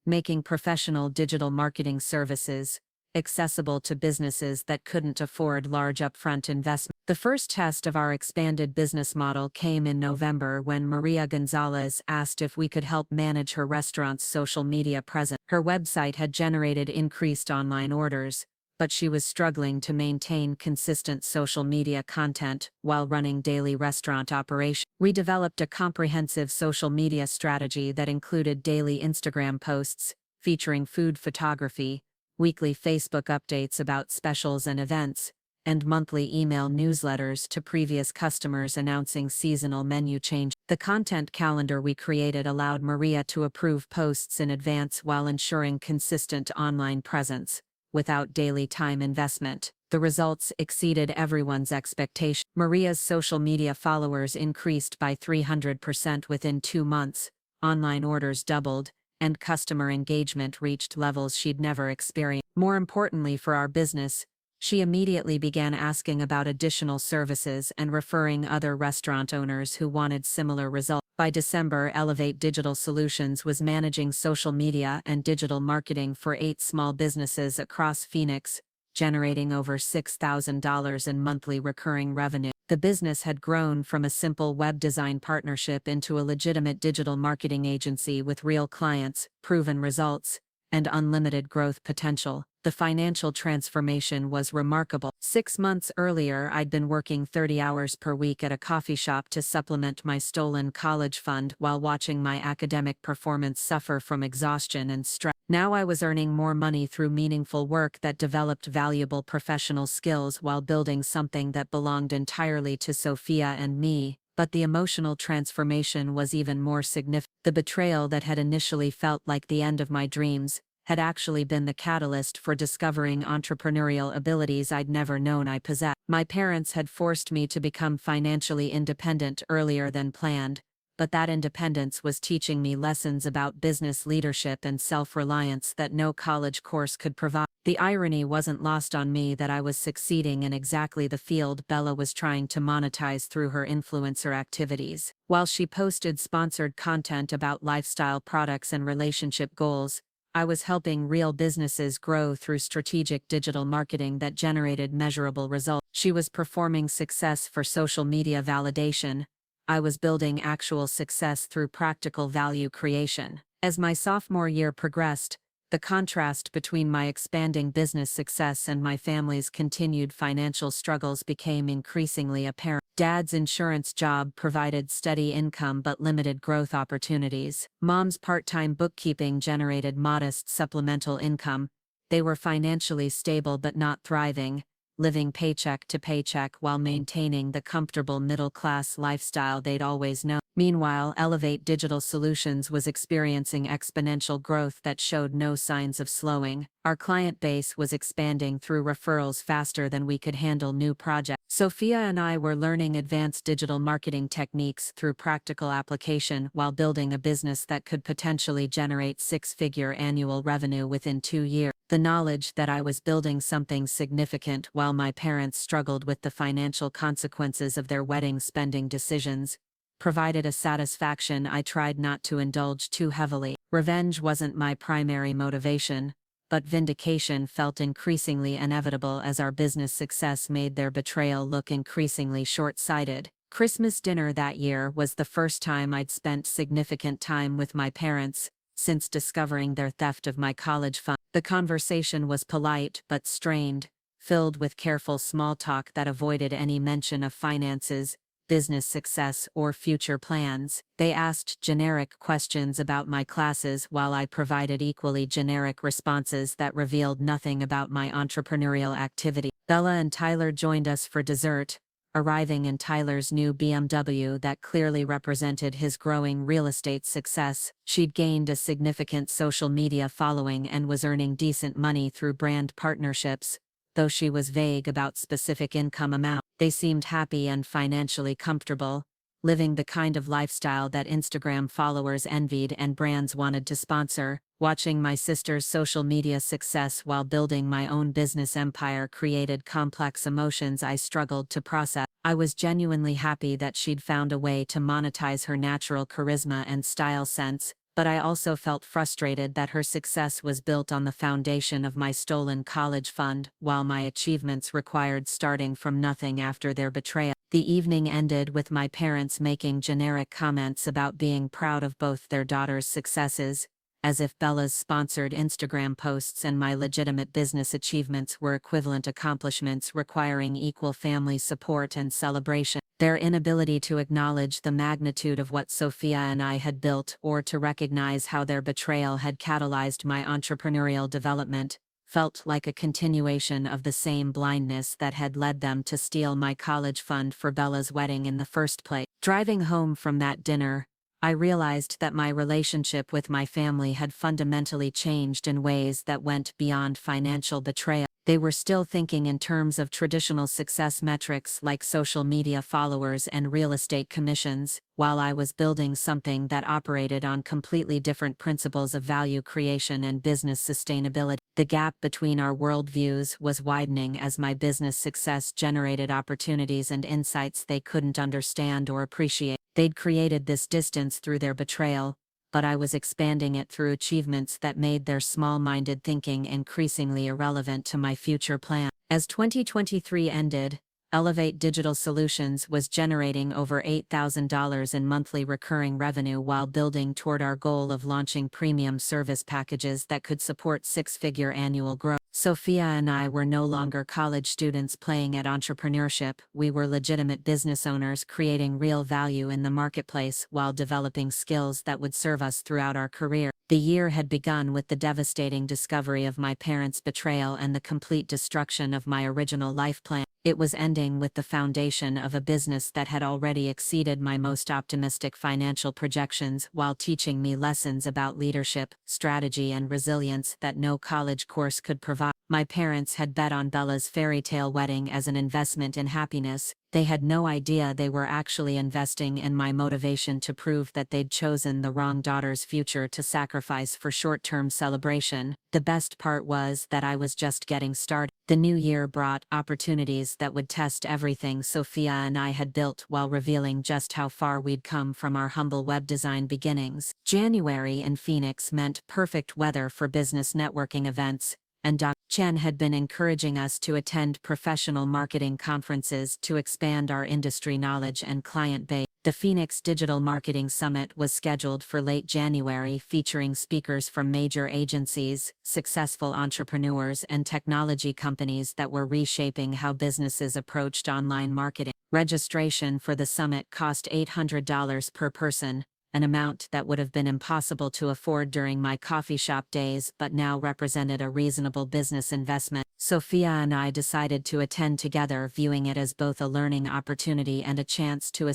making professional digital marketing services accessible to businesses that couldn't afford large upfront investment. The first test of our expanded business model came in November when Maria Gonzalez asked if we could help manage her restaurant's social media presence. Her website had generated increased online orders, but she was struggling to maintain consistent social media content while running daily restaurant operations. We developed a comprehensive social media strategy that included daily Instagram posts featuring food photography, weekly Facebook updates about specials and events, and monthly email newsletters to previous customers announcing seasonal menu changes. The content calendar we created allowed Maria to approve posts in advance while ensuring consistent online presence, without daily time investment. The results exceeded everyone's expectations. Maria's social media followers increased by 300% within 2 months, online orders doubled, and customer engagement reached levels she'd never experienced. More importantly for our business, she immediately began asking about additional services and referring other restaurant owners who wanted similar results. By December, Elevate Digital Solutions was managing social media and digital marketing for 8 small businesses across Phoenix, generating over $6,000 in monthly recurring revenue. The business had grown from a simple web design partnership into a legitimate digital marketing agency with real clients, proven results, and unlimited growth potential. The financial transformation was remarkable. 6 months earlier, I'd been working 30 hours per week at a coffee shop to supplement my stolen college fund while watching my academic performance suffer from exhaustion and stress. Now I was earning more money through meaningful work that developed valuable professional skills while building something that belonged entirely to Sophia and me. But the emotional transformation was even more significant. The betrayal that had initially felt like the end of my dreams had actually been the catalyst for discovering entrepreneurial abilities I'd never known I possessed. My parents had forced me to become financially independent earlier than planned, but that independence was teaching me lessons about business leadership and self-reliance that no college course could provide. The irony wasn't lost on me that I was succeeding in exactly the field Bella was trying to monetize through her influencer activities. While she posted sponsored content about lifestyle products and relationship goals, I was helping real businesses grow through strategic digital marketing that generated measurable results. She was performing success for social media validation. I was building actual success through practical value creation. As my sophomore year progressed, the contrast between my expanding business success and my family's continued financial struggles became increasingly apparent. Dad's insurance job provided steady income but limited growth opportunities. Mom's part-time bookkeeping generated modest supplemental income. They were financially stable but not thriving, living paycheck to paycheck while maintaining the comfortable middle-class lifestyle they'd always known. Meanwhile, Elevate Digital Solutions was experiencing exponential growth that showed no signs of slowing. Our client base was expanding through referrals faster than we could handle new projects. Sophia and I were learning advanced digital marketing techniques through practical application while building a business that could potentially generate six-figure annual revenue within 2 years. The knowledge that I was building something significant while my parents struggled with the financial consequences of their wedding spending decisions provided a satisfaction I tried not to indulge too heavily. Revenge wasn't my primary motivation, but vindication felt increasingly inevitable as our business success made their betrayal look increasingly short-sighted. Christmas dinner that year was the first time I'd spent significant time with my parents since discovering their theft of my college fund. The conversation was polite but strained, filled with careful small talk that avoided any mention of finances, business success, or future plans. They asked generic questions about my classes while I provided equally generic responses that revealed nothing about my entrepreneurial activity. Bella and Tyler joined us for dessert, arriving in Tyler's new BMW that clearly represented his growing real estate success. She'd gained a significant social media following and was earning decent money through brand partnerships, though she was vague about specific income amount. They seemed happy and financially comfortable, living the kind of lifestyle that Instagram followers envied and brands wanted to sponsor. Watching my sister's social media success while building my own business empire created complex emotions I struggled to process. I was genuinely happy that she'd found a way to monetize her natural charisma and style sense, but I also felt frustrated that her success was built on the foundation of my stolen college fund, while my achievements required starting from nothing after their betrayal. The evening ended with my parents making generic comments about being proud of both their daughter's successes, as if Bella's sponsored Instagram posts and my legitimate business achievements were equivalent accomplishments requiring equal family support and celebration. Their inability to acknowledge the magnitude of what Sophia and I had built or to recognize how their betrayal had catalyzed my entrepreneurial development felt like a continuation of the same blindness that had led them to steal my college fund for Bella's wedding in the first place. Driving home from that dinner, I realized that my relationship with my family had fundamentally changed in ways that went beyond financial betrayal. They were still thinking in terms of traditional success metrics like social media followers and real estate commissions, while I was building something that operated on completely different principles of value creation and business sustainability. The gap between our worldviews was widening as my business success generated opportunities and insights they couldn't understand or appreciate. They'd created this distance through their betrayal, but I was expanding it through achievements that made their small-minded thinking increasingly irrelevant to my future plan. As 2023 ended, Elevate Digital Solutions was generating over $8,000 in monthly recurring revenue while building toward our goal of launching premium service packages that could support six-figure annual growth. Sophia and I were no longer college students playing at entrepreneurship. We were legitimate business owners creating real value in the marketplace while developing skills that would serve us throughout our career. The year had begun with the devastating discovery of my parents' betrayal and the complete destruction of my original life plan. It was ending with the foundation of a business that had already exceeded my most optimistic financial projections while teaching me lessons about leadership, strategy, and resilience that no college course could provide. My parents had bet on Bella's fairy tale wedding as an investment in happiness. They had no idea they were actually investing in my motivation to prove that they'd chosen the wrong daughter's future to sacrifice for short-term celebration. The best part was that I was just getting started. The new year brought opportunities that would test everything Sophia and I had built while revealing just how far we'd come from our humble web design beginnings. January in Phoenix meant perfect weather for business networking events, and Dr. Chen had been encouraging us to attend professional marketing conferences to expand our industry knowledge and client base. The Phoenix Digital Marketing Summit was scheduled for late January, featuring speakers from major agencies, successful entrepreneurs, and technology companies that were reshaping how businesses approached online marketing. Registration for the summit cost $800 per person, an amount that would have been impossible to afford during my coffee shop days but now represented a reasonable business investment. Sophia and I decided to attend together, viewing it as both a learning opportunity and a chance to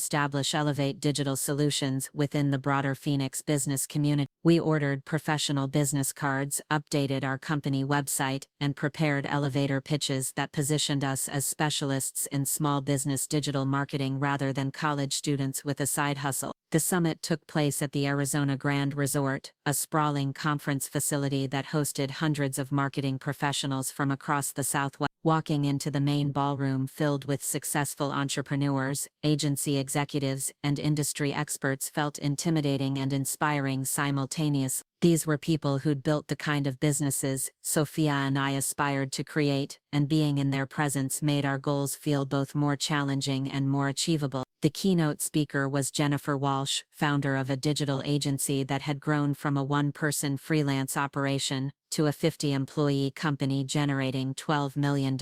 elevate digital solutions within the broader Phoenix business community. We ordered professional business cards, updated our company website, and prepared elevator pitches that positioned us as specialists in small business digital marketing rather than college students with a side hustle. The summit took place at the Arizona Grand Resort, a sprawling conference facility that hosted hundreds of marketing professionals from across the Southwest. Walking into the main ballroom filled with successful entrepreneurs, agency executives, and industry experts felt intimidating and inspiring simultaneously. These were people who'd built the kind of businesses Sophia and I aspired to create, and being in their presence made our goals feel both more challenging and more achievable. The keynote speaker was Jennifer Walsh, founder of a digital agency that had grown from a one-person freelance operation to a 50-employee company generating $12 million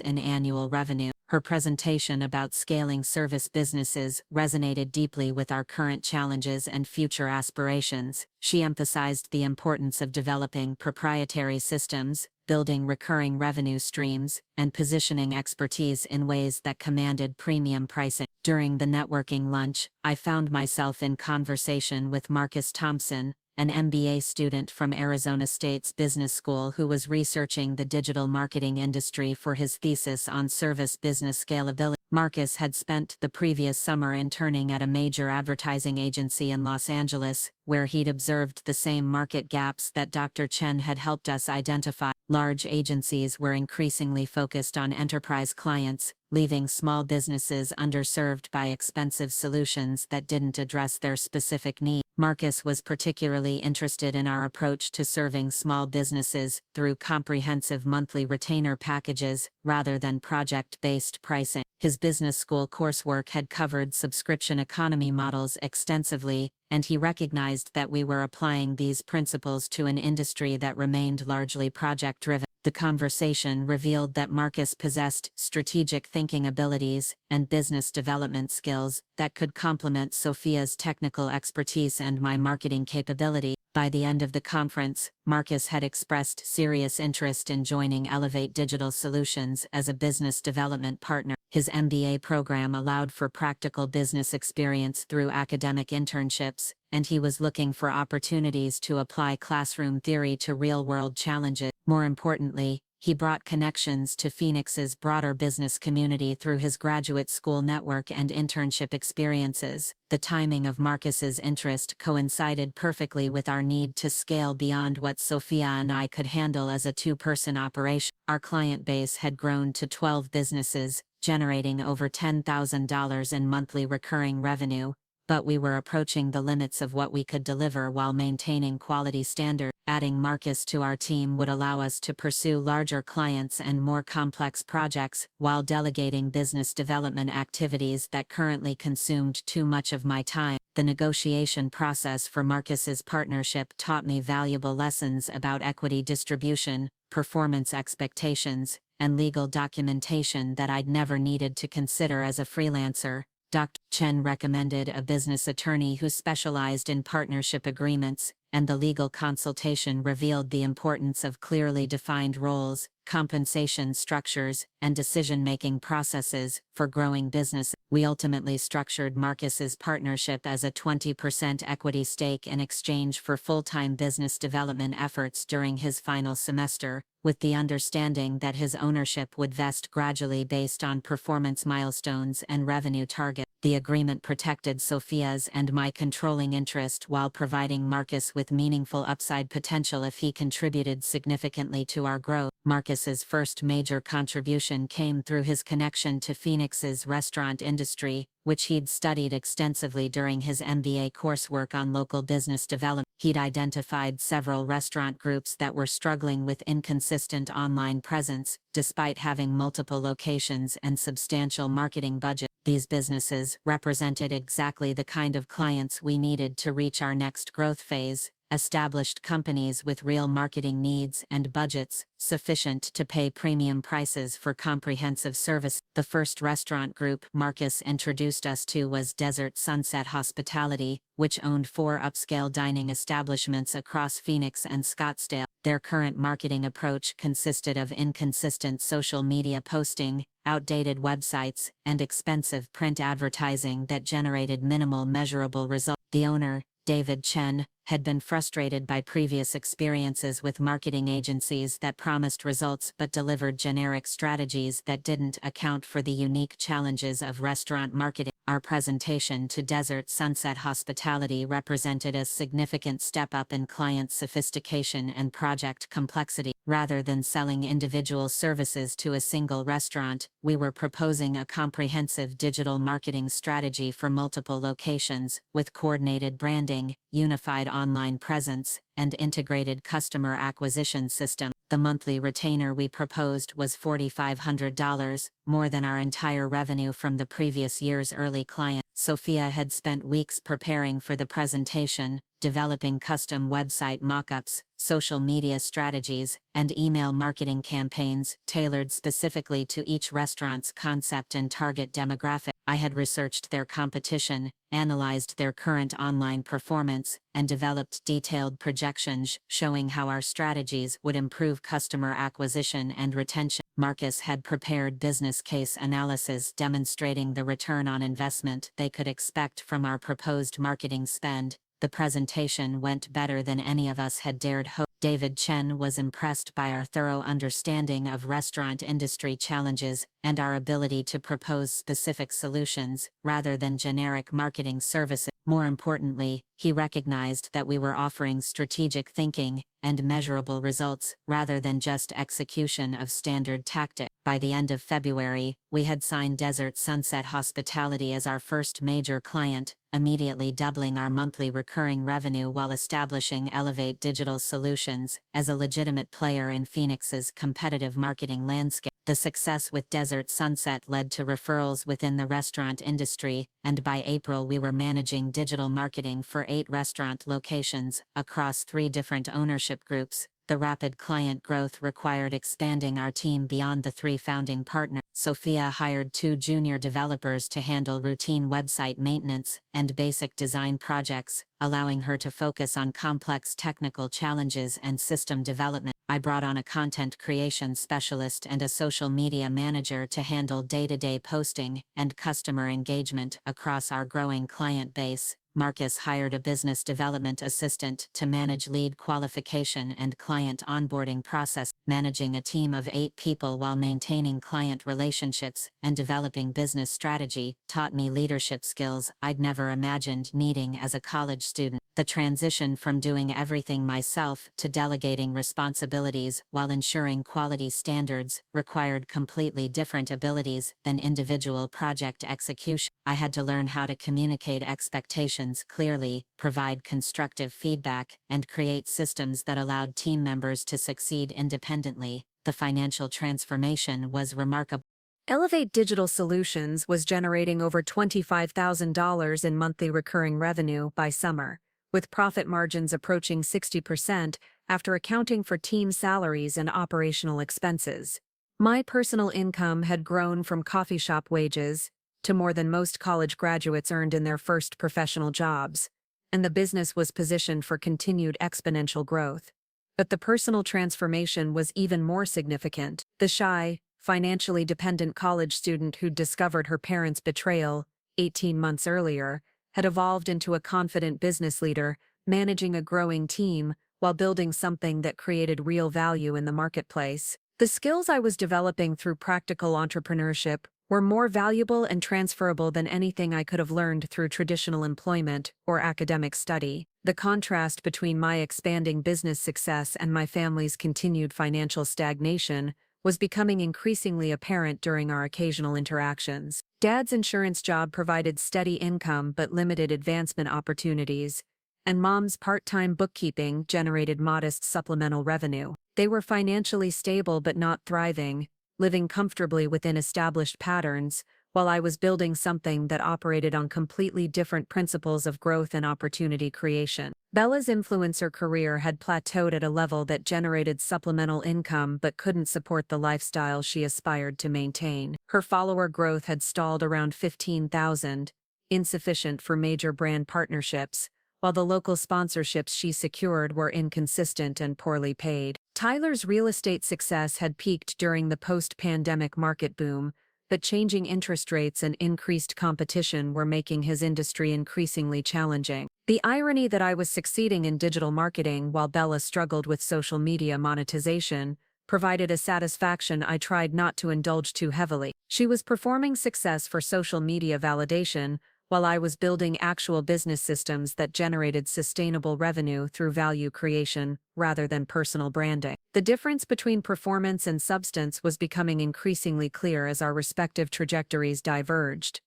in annual revenue. Her presentation about scaling service businesses resonated deeply with our current challenges and future aspirations. She emphasized the importance of developing proprietary systems, building recurring revenue streams, and positioning expertise in ways that commanded premium pricing. During the networking lunch, I found myself in conversation with Marcus Thompson, an MBA student from Arizona State's business school who was researching the digital marketing industry for his thesis on service business scalability. Marcus had spent the previous summer interning at a major advertising agency in Los Angeles, where he'd observed the same market gaps that Dr. Chen had helped us identify. Large agencies were increasingly focused on enterprise clients, leaving small businesses underserved by expensive solutions that didn't address their specific needs. Marcus was particularly interested in our approach to serving small businesses through comprehensive monthly retainer packages rather than project-based pricing. His business school coursework had covered subscription economy models extensively, and he recognized that we were applying these principles to an industry that remained largely project-driven. The conversation revealed that Marcus possessed strategic thinking abilities and business development skills that could complement Sophia's technical expertise and my marketing capability. By the end of the conference, Marcus had expressed serious interest in joining Elevate Digital Solutions as a business development partner. His MBA program allowed for practical business experience through academic internships, and he was looking for opportunities to apply classroom theory to real-world challenges. More importantly, he brought connections to Phoenix's broader business community through his graduate school network and internship experiences. The timing of Marcus's interest coincided perfectly with our need to scale beyond what Sophia and I could handle as a two-person operation. Our client base had grown to 12 businesses, generating over $10,000 in monthly recurring revenue, but we were approaching the limits of what we could deliver while maintaining quality standards. Adding Marcus to our team would allow us to pursue larger clients and more complex projects while delegating business development activities that currently consumed too much of my time. The negotiation process for Marcus's partnership taught me valuable lessons about equity distribution, performance expectations, and legal documentation that I'd never needed to consider as a freelancer. Dr. Chen recommended a business attorney who specialized in partnership agreements, and the legal consultation revealed the importance of clearly defined roles, compensation structures, and decision-making processes for growing businesses. We ultimately structured Marcus's partnership as a 20% equity stake in exchange for full-time business development efforts during his final semester, with the understanding that his ownership would vest gradually based on performance milestones and revenue targets. The agreement protected Sophia's and my controlling interest while providing Marcus with meaningful upside potential if he contributed significantly to our growth. Marcus's first major contribution came through his connection to Phoenix's restaurant industry, which he'd studied extensively during his MBA coursework on local business development. He'd identified several restaurant groups that were struggling with inconsistent online presence, despite having multiple locations and substantial marketing budgets. These businesses represented exactly the kind of clients we needed to reach our next growth phase, established companies with real marketing needs and budgets, sufficient to pay premium prices for comprehensive service. The first restaurant group Marcus introduced us to was Desert Sunset Hospitality, which owned 4 upscale dining establishments across Phoenix and Scottsdale. Their current marketing approach consisted of inconsistent social media posting, outdated websites, and expensive print advertising that generated minimal measurable results. The owner, David Chen, had been frustrated by previous experiences with marketing agencies that promised results but delivered generic strategies that didn't account for the unique challenges of restaurant marketing. Our presentation to Desert Sunset Hospitality represented a significant step up in client sophistication and project complexity. Rather than selling individual services to a single restaurant, we were proposing a comprehensive digital marketing strategy for multiple locations, with coordinated branding, unified online presence, and integrated customer acquisition system. The monthly retainer we proposed was $4,500, more than our entire revenue from the previous year's early client. Sophia had spent weeks preparing for the presentation, developing custom website mockups, social media strategies, and email marketing campaigns tailored specifically to each restaurant's concept and target demographic. I had researched their competition, analyzed their current online performance, and developed detailed projections showing how our strategies would improve customer acquisition and retention. Marcus had prepared business case analysis demonstrating the return on investment they could expect from our proposed marketing spend. The presentation went better than any of us had dared hope. David Chen was impressed by our thorough understanding of restaurant industry challenges and our ability to propose specific solutions, rather than generic marketing services. More importantly, he recognized that we were offering strategic thinking and measurable results, rather than just execution of standard tactics. By the end of February, we had signed Desert Sunset Hospitality as our first major client, immediately doubling our monthly recurring revenue while establishing Elevate Digital Solutions as a legitimate player in Phoenix's competitive marketing landscape. The success with Desert Sunset led to referrals within the restaurant industry, and by April we were managing digital marketing for 8 restaurant locations across 3 different ownership groups. The rapid client growth required expanding our team beyond the 3 founding partners. Sophia hired 2 junior developers to handle routine website maintenance and basic design projects, allowing her to focus on complex technical challenges and system development. I brought on a content creation specialist and a social media manager to handle day-to-day posting and customer engagement across our growing client base. Marcus hired a business development assistant to manage lead qualification and client onboarding process. Managing a team of 8 people while maintaining client relationships and developing business strategy taught me leadership skills I'd never imagined needing as a college student. The transition from doing everything myself to delegating responsibilities while ensuring quality standards required completely different abilities than individual project execution. I had to learn how to communicate expectations clearly, provide constructive feedback, and create systems that allowed team members to succeed independently. The financial transformation was remarkable. Elevate Digital Solutions was generating over $25,000 in monthly recurring revenue by summer, with profit margins approaching 60% after accounting for team salaries and operational expenses. My personal income had grown from coffee shop wages to more than most college graduates earned in their first professional jobs, and the business was positioned for continued exponential growth. But the personal transformation was even more significant. The shy, financially dependent college student who'd discovered her parents' betrayal 18 months earlier had evolved into a confident business leader, managing a growing team while building something that created real value in the marketplace. The skills I was developing through practical entrepreneurship were more valuable and transferable than anything I could have learned through traditional employment or academic study. The contrast between my expanding business success and my family's continued financial stagnation was becoming increasingly apparent during our occasional interactions. Dad's insurance job provided steady income but limited advancement opportunities, and Mom's part-time bookkeeping generated modest supplemental revenue. They were financially stable but not thriving, living comfortably within established patterns, while I was building something that operated on completely different principles of growth and opportunity creation. Bella's influencer career had plateaued at a level that generated supplemental income but couldn't support the lifestyle she aspired to maintain. Her follower growth had stalled around 15,000, insufficient for major brand partnerships, while the local sponsorships she secured were inconsistent and poorly paid. Tyler's real estate success had peaked during the post-pandemic market boom, but changing interest rates and increased competition were making his industry increasingly challenging. The irony that I was succeeding in digital marketing while Bella struggled with social media monetization provided a satisfaction I tried not to indulge too heavily. She was performing success for social media validation, while I was building actual business systems that generated sustainable revenue through value creation rather than personal branding. The difference between performance and substance was becoming increasingly clear as our respective trajectories diverged.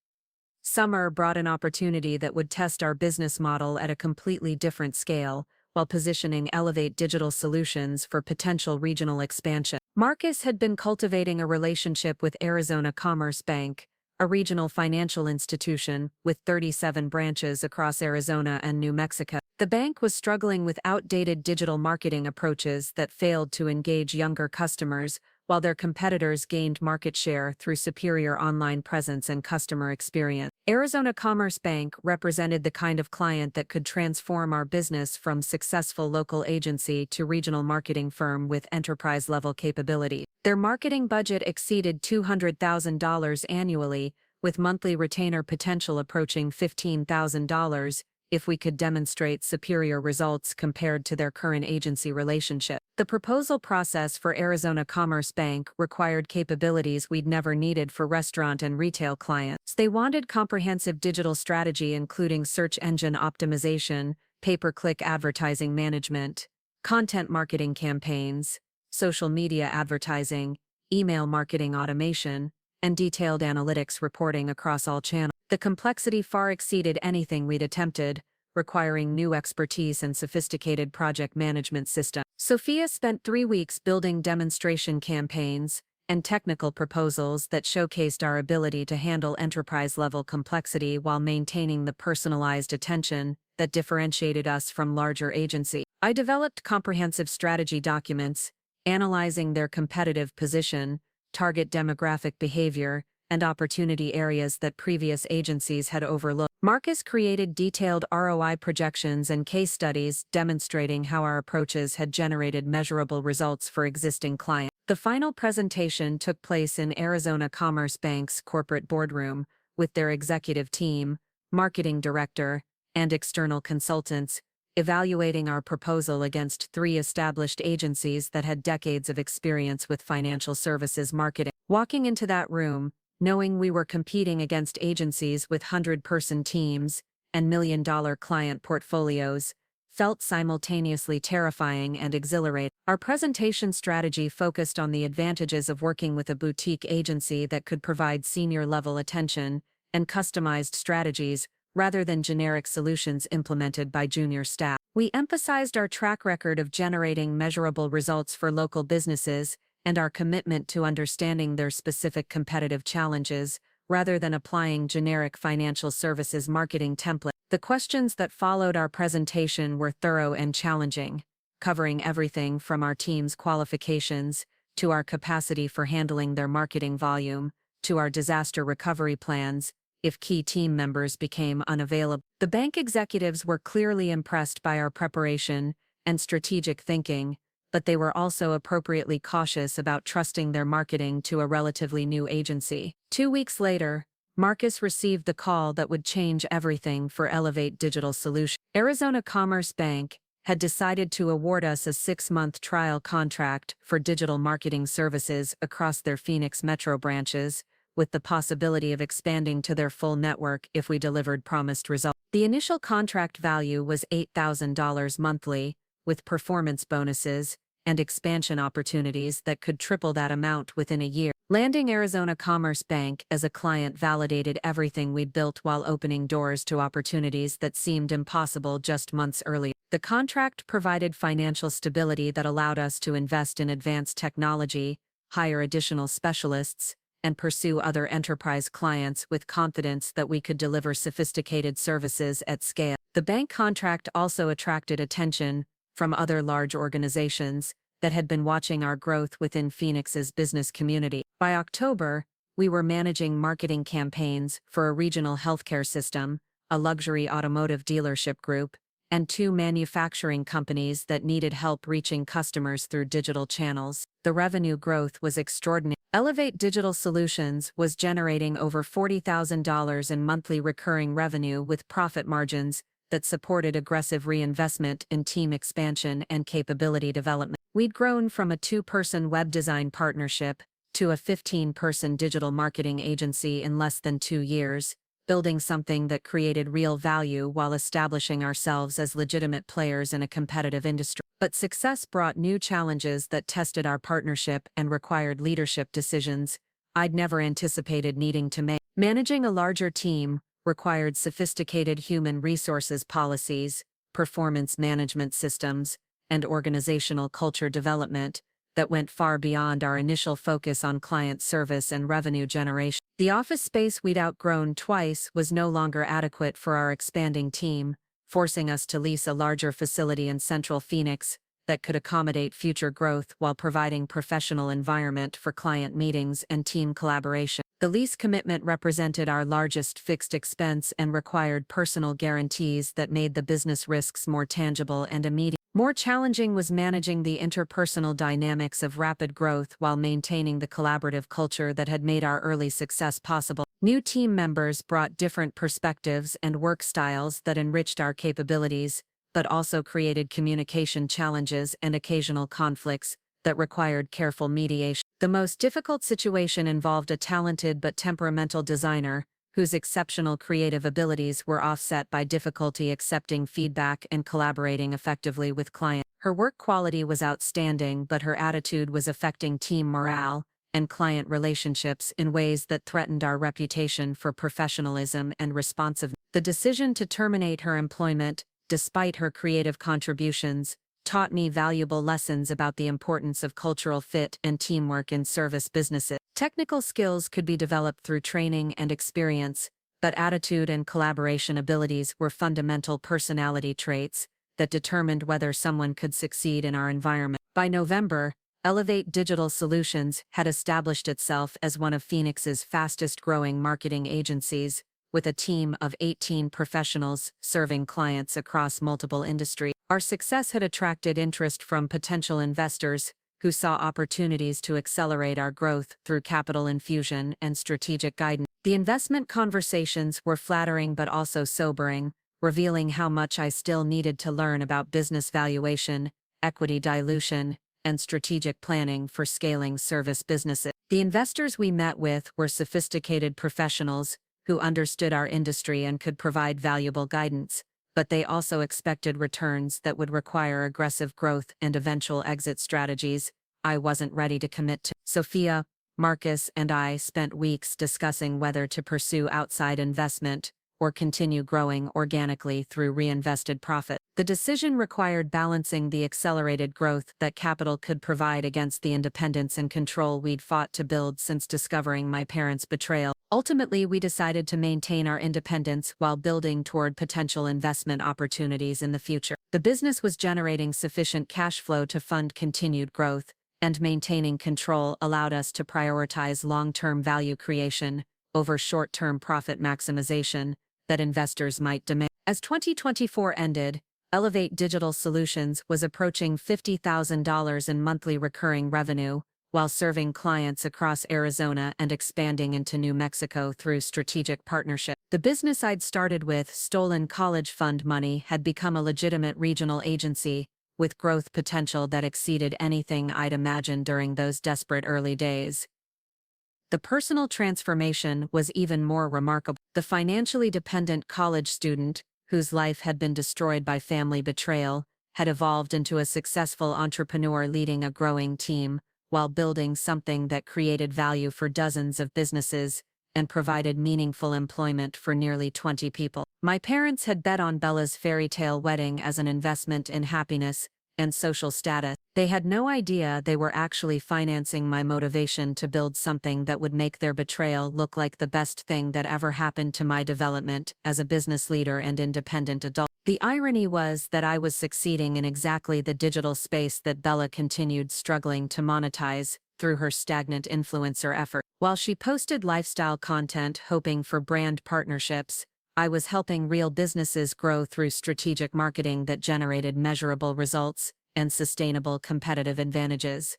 Summer brought an opportunity that would test our business model at a completely different scale, while positioning Elevate Digital Solutions for potential regional expansion. Marcus had been cultivating a relationship with Arizona Commerce Bank, a regional financial institution with 37 branches across Arizona and New Mexico. The bank was struggling with outdated digital marketing approaches that failed to engage younger customers, while their competitors gained market share through superior online presence and customer experience. Arizona Commerce Bank represented the kind of client that could transform our business from successful local agency to regional marketing firm with enterprise-level capability. Their marketing budget exceeded $200,000 annually, with monthly retainer potential approaching $15,000, if we could demonstrate superior results compared to their current agency relationship. The proposal process for Arizona Commerce Bank required capabilities we'd never needed for restaurant and retail clients. They wanted comprehensive digital strategy including search engine optimization, pay-per-click advertising management, content marketing campaigns, social media advertising, email marketing automation, and detailed analytics reporting across all channels. The complexity far exceeded anything we'd attempted, requiring new expertise and sophisticated project management systems. Sophia spent 3 weeks building demonstration campaigns and technical proposals that showcased our ability to handle enterprise-level complexity while maintaining the personalized attention that differentiated us from larger agencies. I developed comprehensive strategy documents, analyzing their competitive position, target demographic behavior, and opportunity areas that previous agencies had overlooked. Marcus created detailed ROI projections and case studies demonstrating how our approaches had generated measurable results for existing clients. The final presentation took place in Arizona Commerce Bank's corporate boardroom, with their executive team, marketing director, and external consultants, evaluating our proposal against 3 established agencies that had decades of experience with financial services marketing. Walking into that room, knowing we were competing against agencies with 100-person teams and million-dollar client portfolios, felt simultaneously terrifying and exhilarating. Our presentation strategy focused on the advantages of working with a boutique agency that could provide senior-level attention and customized strategies rather than generic solutions implemented by junior staff. We emphasized our track record of generating measurable results for local businesses and our commitment to understanding their specific competitive challenges, rather than applying generic financial services marketing templates. The questions that followed our presentation were thorough and challenging, covering everything from our team's qualifications, to our capacity for handling their marketing volume, to our disaster recovery plans, if key team members became unavailable. The bank executives were clearly impressed by our preparation and strategic thinking, but they were also appropriately cautious about trusting their marketing to a relatively new agency. 2 weeks later, Marcus received the call that would change everything for Elevate Digital Solutions. Arizona Commerce Bank had decided to award us a 6-month trial contract for digital marketing services across their Phoenix metro branches, with the possibility of expanding to their full network if we delivered promised results. The initial contract value was $8,000 monthly, with performance bonuses and expansion opportunities that could triple that amount within a year. Landing Arizona Commerce Bank as a client validated everything we'd built while opening doors to opportunities that seemed impossible just months earlier. The contract provided financial stability that allowed us to invest in advanced technology, hire additional specialists, and pursue other enterprise clients with confidence that we could deliver sophisticated services at scale. The bank contract also attracted attention from other large organizations that had been watching our growth within Phoenix's business community. By October, we were managing marketing campaigns for a regional healthcare system, a luxury automotive dealership group, and 2 manufacturing companies that needed help reaching customers through digital channels. The revenue growth was extraordinary. Elevate Digital Solutions was generating over $40,000 in monthly recurring revenue with profit margins that supported aggressive reinvestment in team expansion and capability development. We'd grown from a 2-person web design partnership to a 15-person digital marketing agency in less than 2 years, building something that created real value while establishing ourselves as legitimate players in a competitive industry. But success brought new challenges that tested our partnership and required leadership decisions I'd never anticipated needing to make. Managing a larger team required sophisticated human resources policies, performance management systems, and organizational culture development that went far beyond our initial focus on client service and revenue generation. The office space we'd outgrown twice was no longer adequate for our expanding team, forcing us to lease a larger facility in Central Phoenix that could accommodate future growth while providing professional environment for client meetings and team collaboration. The lease commitment represented our largest fixed expense and required personal guarantees that made the business risks more tangible and immediate. More challenging was managing the interpersonal dynamics of rapid growth while maintaining the collaborative culture that had made our early success possible. New team members brought different perspectives and work styles that enriched our capabilities, but also created communication challenges and occasional conflicts that required careful mediation. The most difficult situation involved a talented but temperamental designer whose exceptional creative abilities were offset by difficulty accepting feedback and collaborating effectively with clients. Her work quality was outstanding, but her attitude was affecting team morale and client relationships in ways that threatened our reputation for professionalism and responsiveness. The decision to terminate her employment, despite her creative contributions, taught me valuable lessons about the importance of cultural fit and teamwork in service businesses. Technical skills could be developed through training and experience, but attitude and collaboration abilities were fundamental personality traits that determined whether someone could succeed in our environment. By November, Elevate Digital Solutions had established itself as one of Phoenix's fastest-growing marketing agencies, with a team of 18 professionals serving clients across multiple industries. Our success had attracted interest from potential investors who saw opportunities to accelerate our growth through capital infusion and strategic guidance. The investment conversations were flattering but also sobering, revealing how much I still needed to learn about business valuation, equity dilution, and strategic planning for scaling service businesses. The investors we met with were sophisticated professionals who understood our industry and could provide valuable guidance, but they also expected returns that would require aggressive growth and eventual exit strategies I wasn't ready to commit to. Sophia, Marcus, and I spent weeks discussing whether to pursue outside investment or continue growing organically through reinvested profit. The decision required balancing the accelerated growth that capital could provide against the independence and control we'd fought to build since discovering my parents' betrayal. Ultimately, we decided to maintain our independence while building toward potential investment opportunities in the future. The business was generating sufficient cash flow to fund continued growth, and maintaining control allowed us to prioritize long-term value creation over short-term profit maximization that investors might demand. As 2024 ended, Elevate Digital Solutions was approaching $50,000 in monthly recurring revenue, while serving clients across Arizona and expanding into New Mexico through strategic partnership. The business I'd started with stolen college fund money had become a legitimate regional agency, with growth potential that exceeded anything I'd imagined during those desperate early days. The personal transformation was even more remarkable. The financially dependent college student, whose life had been destroyed by family betrayal, had evolved into a successful entrepreneur leading a growing team, while building something that created value for dozens of businesses and provided meaningful employment for nearly 20 people. My parents had bet on Bella's fairy tale wedding as an investment in happiness and social status. They had no idea they were actually financing my motivation to build something that would make their betrayal look like the best thing that ever happened to my development as a business leader and independent adult. The irony was that I was succeeding in exactly the digital space that Bella continued struggling to monetize through her stagnant influencer effort. While she posted lifestyle content hoping for brand partnerships, I was helping real businesses grow through strategic marketing that generated measurable results and sustainable competitive advantages.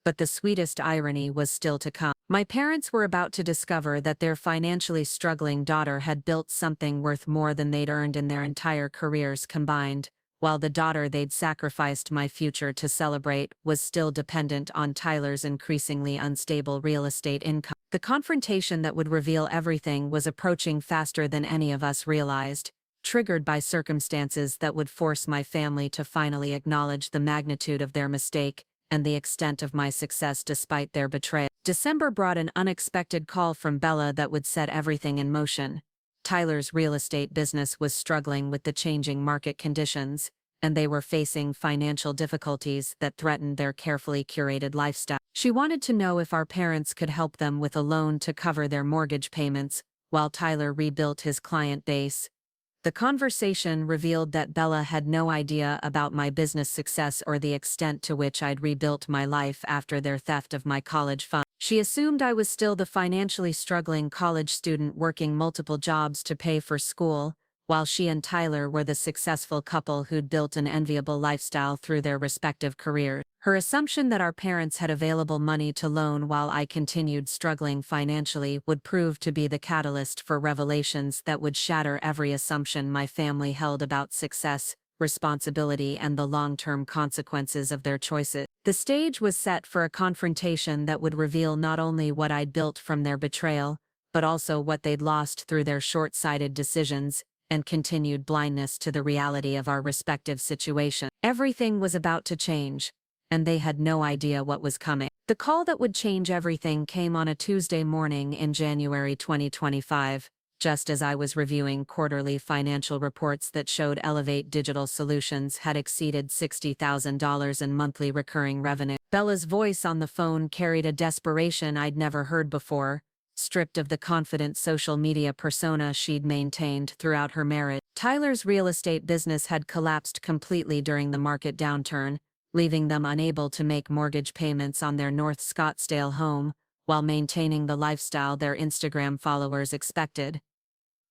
But the sweetest irony was still to come. My parents were about to discover that their financially struggling daughter had built something worth more than they'd earned in their entire careers combined, while the daughter they'd sacrificed my future to celebrate was still dependent on Tyler's increasingly unstable real estate income. The confrontation that would reveal everything was approaching faster than any of us realized, triggered by circumstances that would force my family to finally acknowledge the magnitude of their mistake and the extent of my success despite their betrayal. December brought an unexpected call from Bella that would set everything in motion. Tyler's real estate business was struggling with the changing market conditions, and they were facing financial difficulties that threatened their carefully curated lifestyle. She wanted to know if our parents could help them with a loan to cover their mortgage payments while Tyler rebuilt his client base. The conversation revealed that Bella had no idea about my business success or the extent to which I'd rebuilt my life after their theft of my college fund. She assumed I was still the financially struggling college student working multiple jobs to pay for school, while she and Tyler were the successful couple who'd built an enviable lifestyle through their respective careers. Her assumption that our parents had available money to loan while I continued struggling financially would prove to be the catalyst for revelations that would shatter every assumption my family held about success, responsibility, and the long-term consequences of their choices. The stage was set for a confrontation that would reveal not only what I'd built from their betrayal, but also what they'd lost through their short-sighted decisions and continued blindness to the reality of our respective situation. Everything was about to change, and they had no idea what was coming. The call that would change everything came on a Tuesday morning in January 2025, just as I was reviewing quarterly financial reports that showed Elevate Digital Solutions had exceeded $60,000 in monthly recurring revenue. Bella's voice on the phone carried a desperation I'd never heard before, stripped of the confident social media persona she'd maintained throughout her marriage. Tyler's real estate business had collapsed completely during the market downturn, leaving them unable to make mortgage payments on their North Scottsdale home, while maintaining the lifestyle their Instagram followers expected.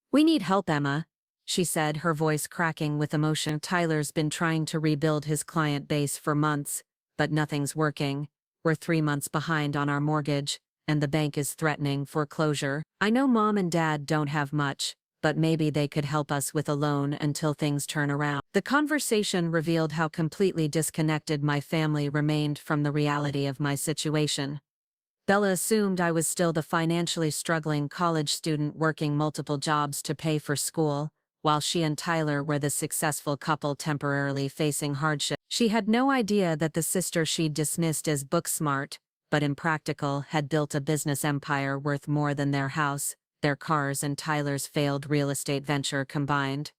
"We need help, Emma," she said, her voice cracking with emotion. "Tyler's been trying to rebuild his client base for months, but nothing's working. We're 3 months behind on our mortgage, and the bank is threatening foreclosure. I know Mom and Dad don't have much, but maybe they could help us with a loan until things turn around." The conversation revealed how completely disconnected my family remained from the reality of my situation. Bella assumed I was still the financially struggling college student working multiple jobs to pay for school, while she and Tyler were the successful couple temporarily facing hardship. She had no idea that the sister she'd dismissed as book smart, but impractical, had built a business empire worth more than their house, their cars, and Tyler's failed real estate venture combined.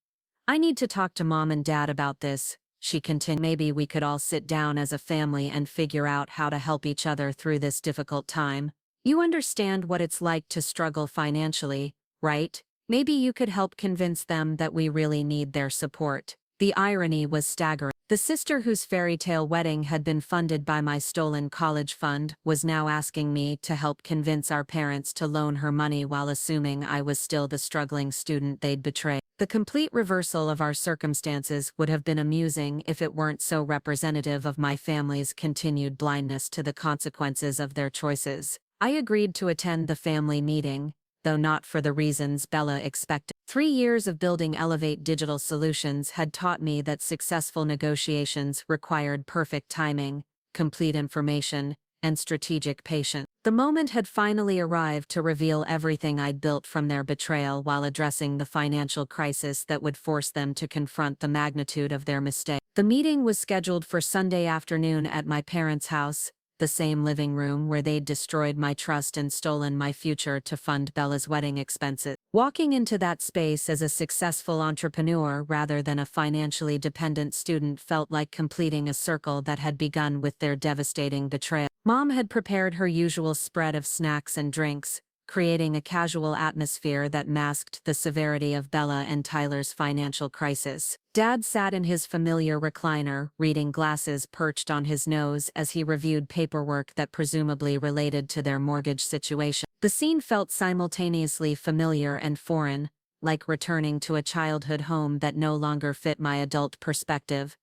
"I need to talk to Mom and Dad about this," she continued. "Maybe we could all sit down as a family and figure out how to help each other through this difficult time. You understand what it's like to struggle financially, right? Maybe you could help convince them that we really need their support." The irony was staggering. The sister whose fairy tale wedding had been funded by my stolen college fund was now asking me to help convince our parents to loan her money while assuming I was still the struggling student they'd betrayed. The complete reversal of our circumstances would have been amusing if it weren't so representative of my family's continued blindness to the consequences of their choices. I agreed to attend the family meeting, though not for the reasons Bella expected. 3 years of building Elevate Digital Solutions had taught me that successful negotiations required perfect timing, complete information, and strategic patience. The moment had finally arrived to reveal everything I'd built from their betrayal while addressing the financial crisis that would force them to confront the magnitude of their mistake. The meeting was scheduled for Sunday afternoon at my parents' house, the same living room where they'd destroyed my trust and stolen my future to fund Bella's wedding expenses. Walking into that space as a successful entrepreneur rather than a financially dependent student felt like completing a circle that had begun with their devastating betrayal. Mom had prepared her usual spread of snacks and drinks, creating a casual atmosphere that masked the severity of Bella and Tyler's financial crisis. Dad sat in his familiar recliner, reading glasses perched on his nose as he reviewed paperwork that presumably related to their mortgage situation. The scene felt simultaneously familiar and foreign, like returning to a childhood home that no longer fit my adult perspective.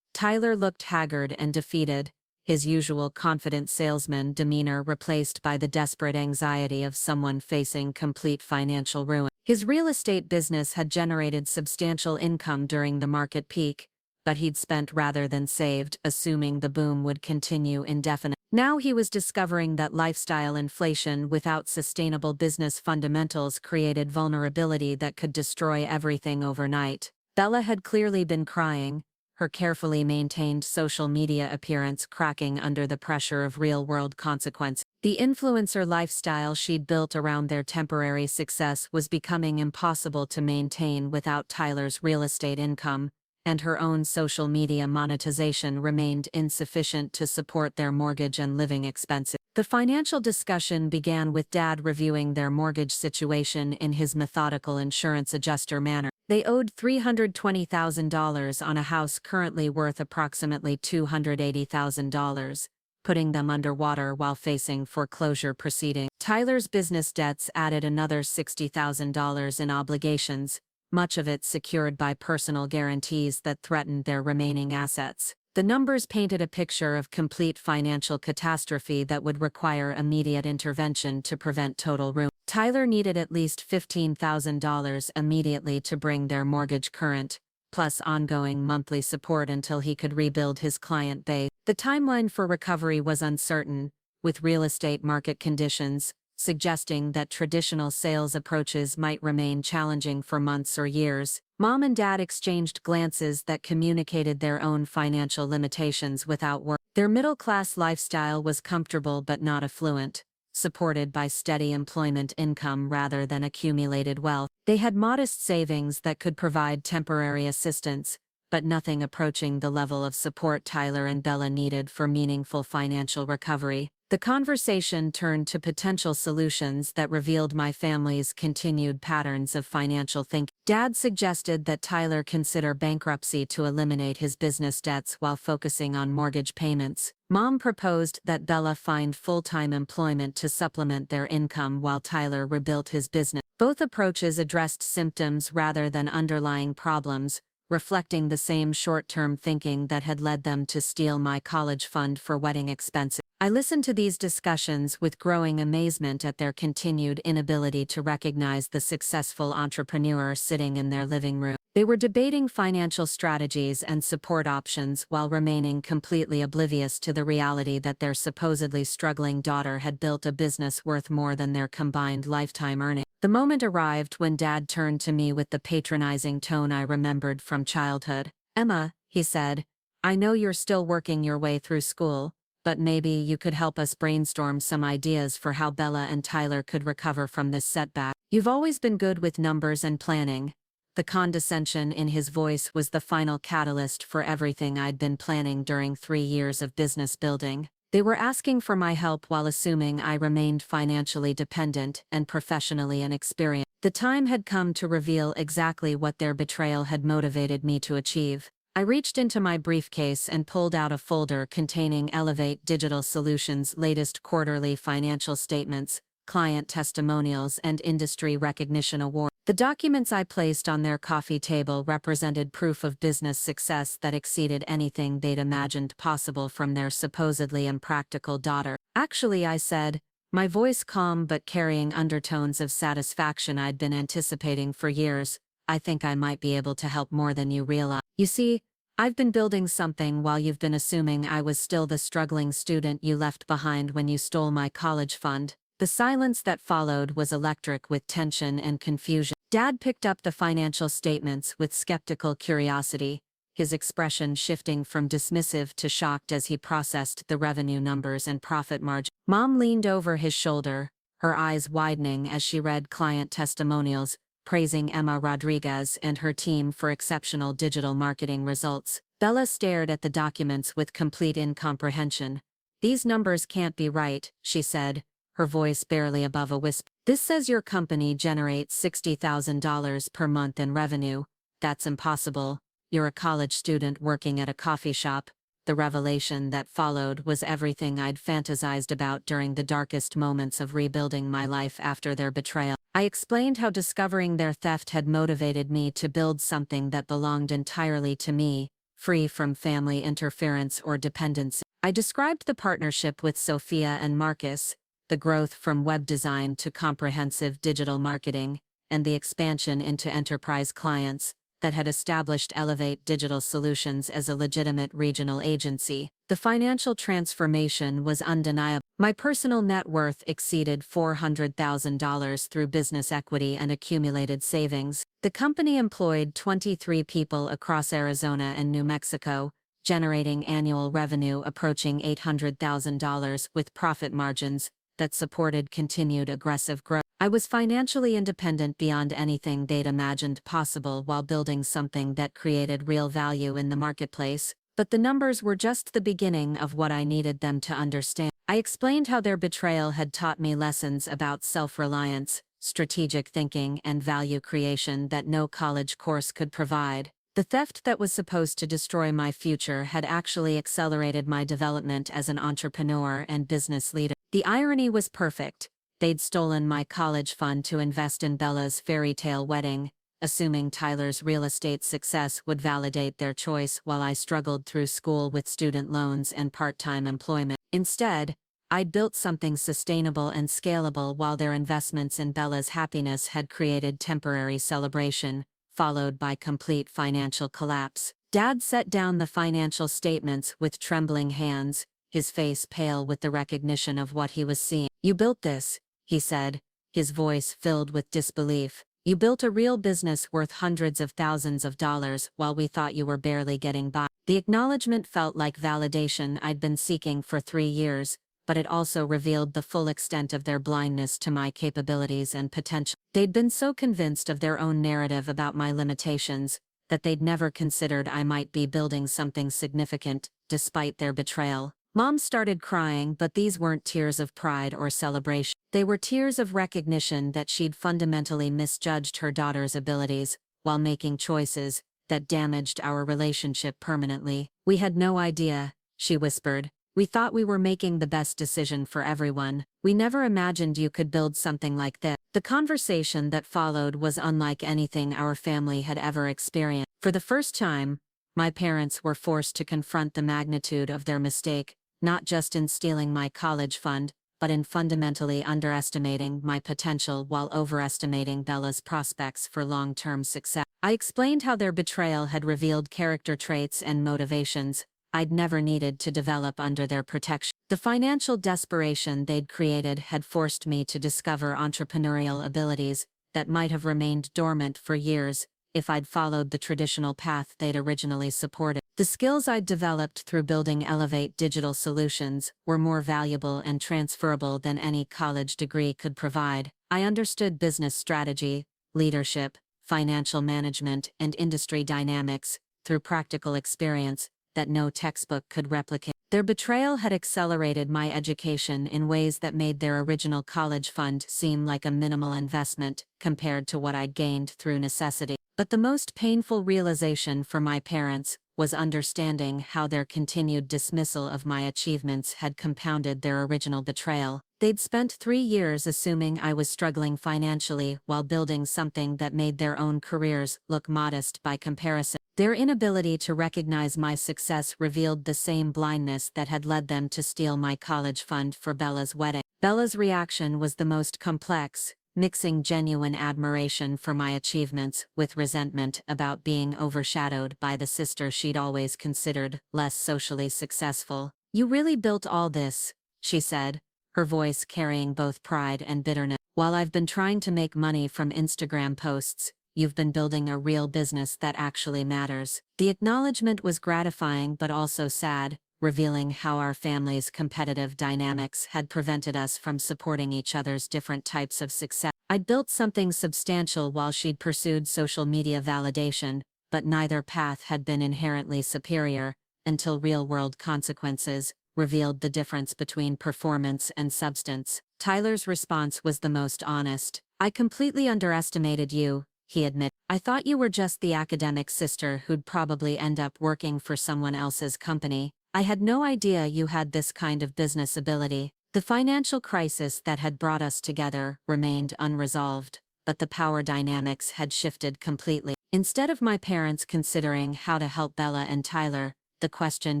Tyler looked haggard and defeated, his usual confident salesman demeanor replaced by the desperate anxiety of someone facing complete financial ruin. His real estate business had generated substantial income during the market peak, but he'd spent rather than saved, assuming the boom would continue indefinitely. Now he was discovering that lifestyle inflation without sustainable business fundamentals created vulnerability that could destroy everything overnight. Bella had clearly been crying, her carefully maintained social media appearance cracking under the pressure of real-world consequences. The influencer lifestyle she'd built around their temporary success was becoming impossible to maintain without Tyler's real estate income, and her own social media monetization remained insufficient to support their mortgage and living expenses. The financial discussion began with Dad reviewing their mortgage situation in his methodical insurance adjuster manner. They owed $320,000 on a house currently worth approximately $280,000, putting them underwater while facing foreclosure proceedings. Tyler's business debts added another $60,000 in obligations, much of it secured by personal guarantees that threatened their remaining assets. The numbers painted a picture of complete financial catastrophe that would require immediate intervention to prevent total ruin. Tyler needed at least $15,000 immediately to bring their mortgage current, plus ongoing monthly support until he could rebuild his client base. The timeline for recovery was uncertain, with real estate market conditions suggesting that traditional sales approaches might remain challenging for months or years. Mom and Dad exchanged glances that communicated their own financial limitations without words. Their middle-class lifestyle was comfortable but not affluent, supported by steady employment income rather than accumulated wealth. They had modest savings that could provide temporary assistance, but nothing approaching the level of support Tyler and Bella needed for meaningful financial recovery. The conversation turned to potential solutions that revealed my family's continued patterns of financial thinking. Dad suggested that Tyler consider bankruptcy to eliminate his business debts while focusing on mortgage payments. Mom proposed that Bella find full-time employment to supplement their income while Tyler rebuilt his business. Both approaches addressed symptoms rather than underlying problems, reflecting the same short-term thinking that had led them to steal my college fund for wedding expenses. I listened to these discussions with growing amazement at their continued inability to recognize the successful entrepreneur sitting in their living room. They were debating financial strategies and support options while remaining completely oblivious to the reality that their supposedly struggling daughter had built a business worth more than their combined lifetime earnings. The moment arrived when Dad turned to me with the patronizing tone I remembered from childhood. "Emma," he said, "I know you're still working your way through school, but maybe you could help us brainstorm some ideas for how Bella and Tyler could recover from this setback. You've always been good with numbers and planning." The condescension in his voice was the final catalyst for everything I'd been planning during 3 years of business building. They were asking for my help while assuming I remained financially dependent and professionally inexperienced. The time had come to reveal exactly what their betrayal had motivated me to achieve. I reached into my briefcase and pulled out a folder containing Elevate Digital Solutions' latest quarterly financial statements, client testimonials, and industry recognition awards. The documents I placed on their coffee table represented proof of business success that exceeded anything they'd imagined possible from their supposedly impractical daughter. "Actually," I said, my voice calm but carrying undertones of satisfaction I'd been anticipating for years, "I think I might be able to help more than you realize. You see, I've been building something while you've been assuming I was still the struggling student you left behind when you stole my college fund." The silence that followed was electric with tension and confusion. Dad picked up the financial statements with skeptical curiosity, his expression shifting from dismissive to shocked as he processed the revenue numbers and profit margin. Mom leaned over his shoulder, her eyes widening as she read client testimonials, praising Emma Rodriguez and her team for exceptional digital marketing results. Bella stared at the documents with complete incomprehension. "These numbers can't be right," she said, her voice barely above a whisper. "This says your company generates $60,000 per month in revenue. That's impossible. You're a college student working at a coffee shop." The revelation that followed was everything I'd fantasized about during the darkest moments of rebuilding my life after their betrayal. I explained how discovering their theft had motivated me to build something that belonged entirely to me, free from family interference or dependency. I described the partnership with Sophia and Marcus, the growth from web design to comprehensive digital marketing, and the expansion into enterprise clients that had established Elevate Digital Solutions as a legitimate regional agency. The financial transformation was undeniable. My personal net worth exceeded $400,000 through business equity and accumulated savings. The company employed 23 people across Arizona and New Mexico, generating annual revenue approaching $800,000 with profit margins that supported continued aggressive growth. I was financially independent beyond anything they'd imagined possible while building something that created real value in the marketplace. But the numbers were just the beginning of what I needed them to understand. I explained how their betrayal had taught me lessons about self-reliance, strategic thinking, and value creation that no college course could provide. The theft that was supposed to destroy my future had actually accelerated my development as an entrepreneur and business leader. The irony was perfect. They'd stolen my college fund to invest in Bella's fairy tale wedding, assuming Tyler's real estate success would validate their choice while I struggled through school with student loans and part-time employment. Instead, I'd built something sustainable and scalable while their investments in Bella's happiness had created temporary celebration, followed by complete financial collapse. Dad set down the financial statements with trembling hands, his face pale with the recognition of what he was seeing. "You built this," he said, his voice filled with disbelief. "You built a real business worth hundreds of thousands of dollars while we thought you were barely getting by." The acknowledgement felt like validation I'd been seeking for 3 years, but it also revealed the full extent of their blindness to my capabilities and potential. They'd been so convinced of their own narrative about my limitations that they'd never considered I might be building something significant, despite their betrayal. Mom started crying, but these weren't tears of pride or celebration. They were tears of recognition that she'd fundamentally misjudged her daughter's abilities, while making choices that damaged our relationship permanently. "We had no idea," she whispered. "We thought we were making the best decision for everyone. We never imagined you could build something like this." The conversation that followed was unlike anything our family had ever experienced. For the first time, my parents were forced to confront the magnitude of their mistake, not just in stealing my college fund, but in fundamentally underestimating my potential while overestimating Bella's prospects for long-term success. I explained how their betrayal had revealed character traits and motivations I'd never needed to develop under their protection. The financial desperation they'd created had forced me to discover entrepreneurial abilities that might have remained dormant for years if I'd followed the traditional path they'd originally supported. The skills I'd developed through building Elevate Digital Solutions were more valuable and transferable than any college degree could provide. I understood business strategy, leadership, financial management, and industry dynamics through practical experience that no textbook could replicate. Their betrayal had accelerated my education in ways that made their original college fund seem like a minimal investment compared to what I'd gained through necessity. But the most painful realization for my parents was understanding how their continued dismissal of my achievements had compounded their original betrayal. They'd spent 3 years assuming I was struggling financially while building something that made their own careers look modest by comparison. Their inability to recognize my success revealed the same blindness that had led them to steal my college fund for Bella's wedding. Bella's reaction was the most complex, mixing genuine admiration for my achievements with resentment about being overshadowed by the sister she'd always considered less socially successful. "You really built all this," she said, her voice carrying both pride and bitterness. "While I've been trying to make money from Instagram posts, You've been building a real business that actually matters." The acknowledgement was gratifying but also sad, revealing how our family's competitive dynamics had prevented us from supporting each other's different types of success. I'd built something substantial while she'd pursued social media validation, but neither path had been inherently superior, until real-world consequences revealed the difference between performance and substance. Tyler's response was the most honest. "I completely underestimated you," he admitted. "I thought you were just the academic sister who'd probably end up working for someone else's company. I had no idea you had this kind of business ability." The financial crisis that had brought us together remained unresolved, but the power dynamics had shifted completely. Instead of my parents considering how to help Bella and Tyler, the question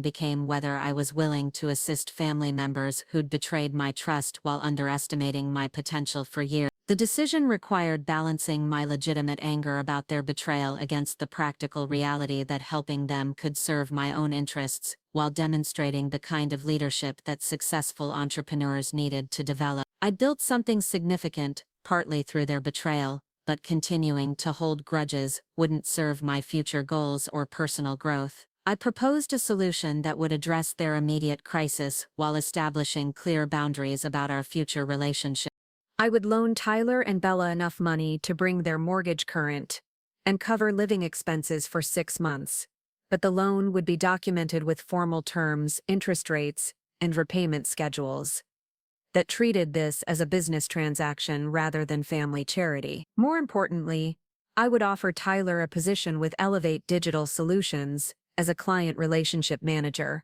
became whether I was willing to assist family members who'd betrayed my trust while underestimating my potential for years. The decision required balancing my legitimate anger about their betrayal against the practical reality that helping them could serve my own interests, while demonstrating the kind of leadership that successful entrepreneurs needed to develop. I built something significant, partly through their betrayal, but continuing to hold grudges wouldn't serve my future goals or personal growth. I proposed a solution that would address their immediate crisis while establishing clear boundaries about our future relationship. I would loan Tyler and Bella enough money to bring their mortgage current and cover living expenses for 6 months, but the loan would be documented with formal terms, interest rates, and repayment schedules that treated this as a business transaction rather than family charity. More importantly, I would offer Tyler a position with Elevate Digital Solutions as a client relationship manager,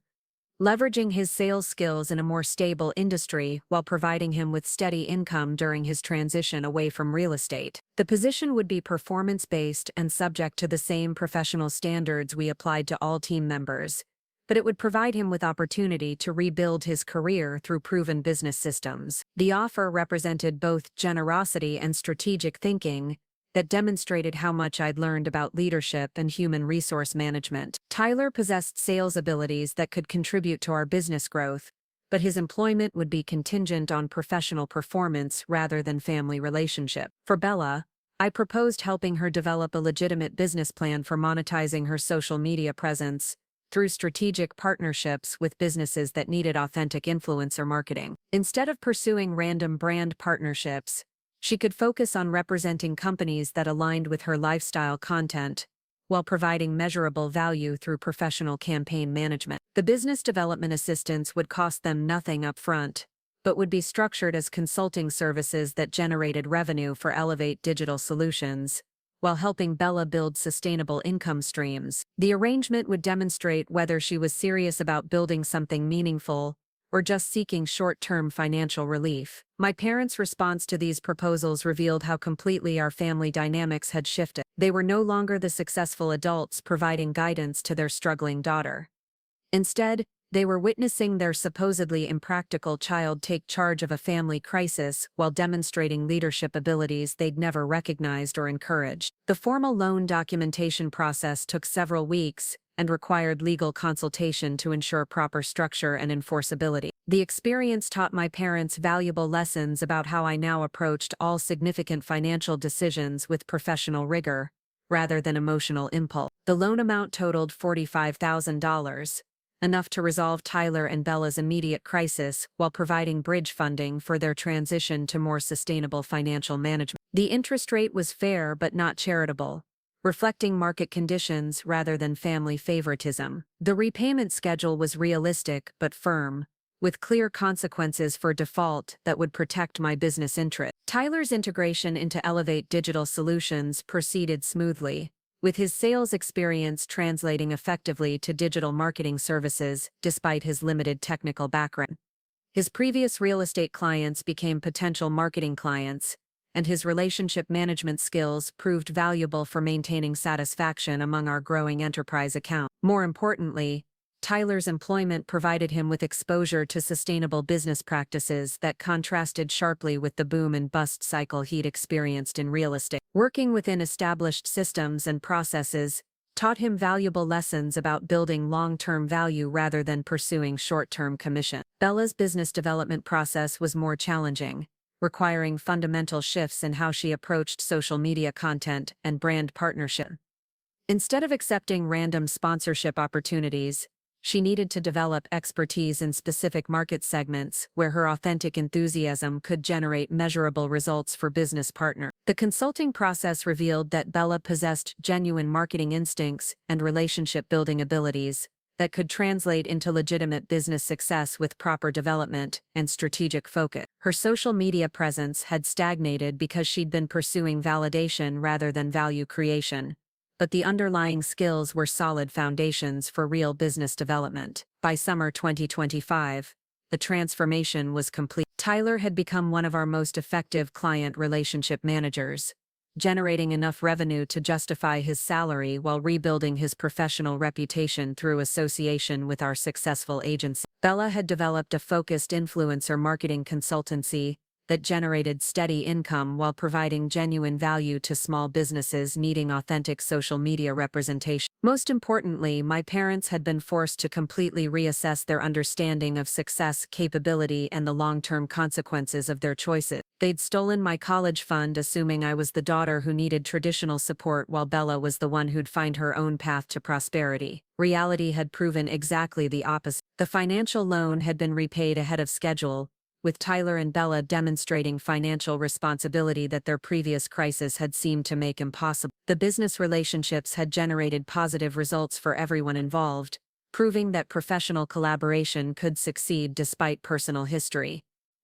leveraging his sales skills in a more stable industry while providing him with steady income during his transition away from real estate. The position would be performance-based and subject to the same professional standards we applied to all team members, but it would provide him with opportunity to rebuild his career through proven business systems. The offer represented both generosity and strategic thinking that demonstrated how much I'd learned about leadership and human resource management. Tyler possessed sales abilities that could contribute to our business growth, but his employment would be contingent on professional performance rather than family relationship. For Bella, I proposed helping her develop a legitimate business plan for monetizing her social media presence through strategic partnerships with businesses that needed authentic influencer marketing. Instead of pursuing random brand partnerships, she could focus on representing companies that aligned with her lifestyle content, while providing measurable value through professional campaign management. The business development assistance would cost them nothing upfront, but would be structured as consulting services that generated revenue for Elevate Digital Solutions, while helping Bella build sustainable income streams. The arrangement would demonstrate whether she was serious about building something meaningful or just seeking short-term financial relief. My parents' response to these proposals revealed how completely our family dynamics had shifted. They were no longer the successful adults providing guidance to their struggling daughter. Instead, they were witnessing their supposedly impractical child take charge of a family crisis while demonstrating leadership abilities they'd never recognized or encouraged. The formal loan documentation process took several weeks and required legal consultation to ensure proper structure and enforceability. The experience taught my parents valuable lessons about how I now approached all significant financial decisions with professional rigor, rather than emotional impulse. The loan amount totaled $45,000, enough to resolve Tyler and Bella's immediate crisis while providing bridge funding for their transition to more sustainable financial management. The interest rate was fair but not charitable, reflecting market conditions rather than family favoritism. The repayment schedule was realistic but firm, with clear consequences for default that would protect my business interest. Tyler's integration into Elevate Digital Solutions proceeded smoothly, with his sales experience translating effectively to digital marketing services despite his limited technical background. His previous real estate clients became potential marketing clients, and his relationship management skills proved valuable for maintaining satisfaction among our growing enterprise account. More importantly, Tyler's employment provided him with exposure to sustainable business practices that contrasted sharply with the boom and bust cycle he'd experienced in real estate. Working within established systems and processes taught him valuable lessons about building long-term value rather than pursuing short-term commission. Bella's business development process was more challenging, requiring fundamental shifts in how she approached social media content and brand partnership. Instead of accepting random sponsorship opportunities, she needed to develop expertise in specific market segments where her authentic enthusiasm could generate measurable results for business partners. The consulting process revealed that Bella possessed genuine marketing instincts and relationship-building abilities that could translate into legitimate business success with proper development and strategic focus. Her social media presence had stagnated because she'd been pursuing validation rather than value creation, but the underlying skills were solid foundations for real business development. By summer 2025, the transformation was complete. Tyler had become one of our most effective client relationship managers, generating enough revenue to justify his salary while rebuilding his professional reputation through association with our successful agency. Bella had developed a focused influencer marketing consultancy that generated steady income while providing genuine value to small businesses needing authentic social media representation. Most importantly, my parents had been forced to completely reassess their understanding of success, capability, and the long-term consequences of their choices. They'd stolen my college fund, assuming I was the daughter who needed traditional support while Bella was the one who'd find her own path to prosperity. Reality had proven exactly the opposite. The financial loan had been repaid ahead of schedule, with Tyler and Bella demonstrating financial responsibility that their previous crisis had seemed to make impossible. The business relationships had generated positive results for everyone involved, proving that professional collaboration could succeed despite personal history.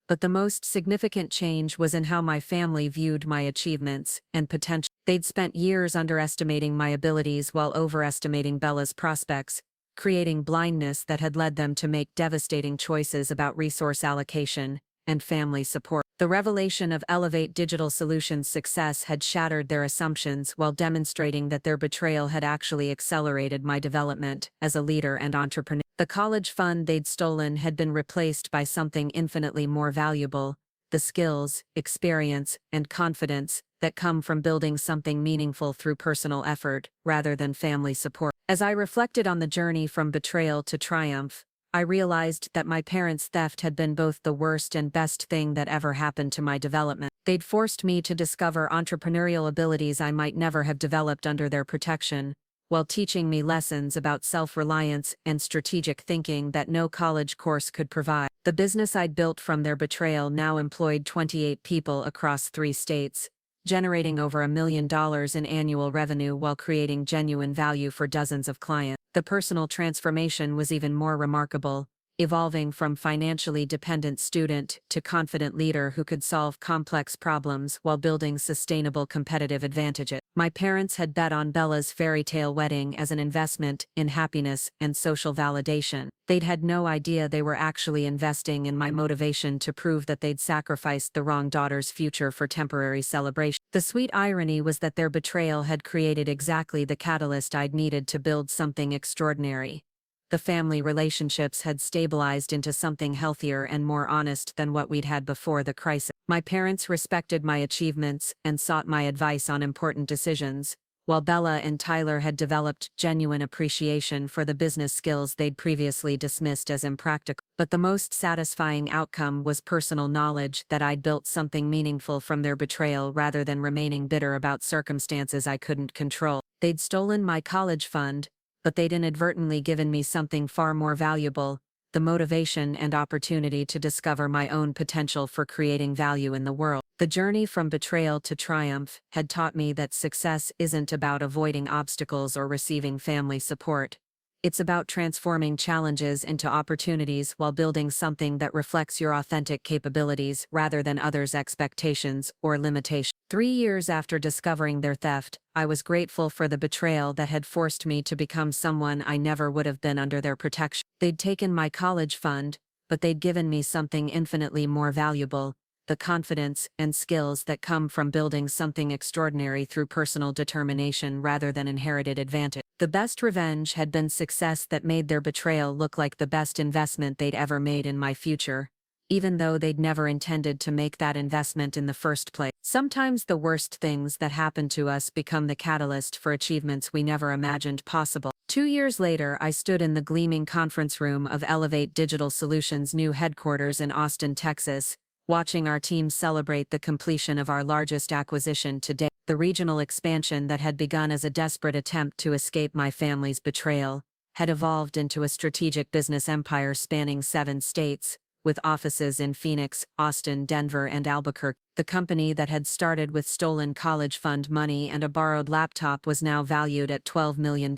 But the most significant change was in how my family viewed my achievements and potential. They'd spent years underestimating my abilities while overestimating Bella's prospects, creating blindness that had led them to make devastating choices about resource allocation and family support. The revelation of Elevate Digital Solutions' success had shattered their assumptions while demonstrating that their betrayal had actually accelerated my development as a leader and entrepreneur. The college fund they'd stolen had been replaced by something infinitely more valuable: the skills, experience, and confidence that come from building something meaningful through personal effort rather than family support. As I reflected on the journey from betrayal to triumph, I realized that my parents' theft had been both the worst and best thing that ever happened to my development. They'd forced me to discover entrepreneurial abilities I might never have developed under their protection, while teaching me lessons about self-reliance and strategic thinking that no college course could provide. The business I'd built from their betrayal now employed 28 people across 3 states, generating over $1 million in annual revenue while creating genuine value for dozens of clients. The personal transformation was even more remarkable, evolving from financially dependent student to confident leader who could solve complex problems while building sustainable competitive advantages. My parents had bet on Bella's fairy tale wedding as an investment in happiness and social validation. They'd had no idea they were actually investing in my motivation to prove that they'd sacrificed the wrong daughter's future for temporary celebration. The sweet irony was that their betrayal had created exactly the catalyst I'd needed to build something extraordinary. The family relationships had stabilized into something healthier and more honest than what we'd had before the crisis. My parents respected my achievements and sought my advice on important decisions, while Bella and Tyler had developed genuine appreciation for the business skills they'd previously dismissed as impractical. But the most satisfying outcome was personal knowledge that I'd built something meaningful from their betrayal rather than remaining bitter about circumstances I couldn't control. They'd stolen my college fund, but they'd inadvertently given me something far more valuable: the motivation and opportunity to discover my own potential for creating value in the world. The journey from betrayal to triumph had taught me that success isn't about avoiding obstacles or receiving family support. It's about transforming challenges into opportunities while building something that reflects your authentic capabilities rather than others' expectations or limitations. 3 years after discovering their theft, I was grateful for the betrayal that had forced me to become someone I never would have been under their protection. They'd taken my college fund, but they'd given me something infinitely more valuable: the confidence and skills that come from building something extraordinary through personal determination rather than inherited advantage. The best revenge had been success that made their betrayal look like the best investment they'd ever made in my future, even though they'd never intended to make that investment in the first place. Sometimes the worst things that happen to us become the catalyst for achievements we never imagined possible. 2 years later, I stood in the gleaming conference room of Elevate Digital Solutions' new headquarters in Austin, Texas, watching our team celebrate the completion of our largest acquisition to date. The regional expansion that had begun as a desperate attempt to escape my family's betrayal had evolved into a strategic business empire spanning 7 states, with offices in Phoenix, Austin, Denver, and Albuquerque. The company that had started with stolen college fund money and a borrowed laptop was now valued at $12 million,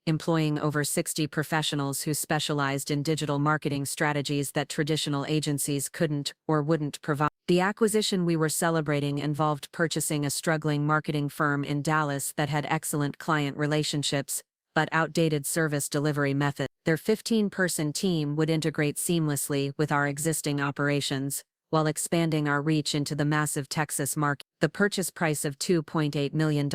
employing over 60 professionals who specialized in digital marketing strategies that traditional agencies couldn't or wouldn't provide. The acquisition we were celebrating involved purchasing a struggling marketing firm in Dallas that had excellent client relationships, but outdated service delivery methods. Their 15-person team would integrate seamlessly with our existing operations, while expanding our reach into the massive Texas market. The purchase price of $2.8 million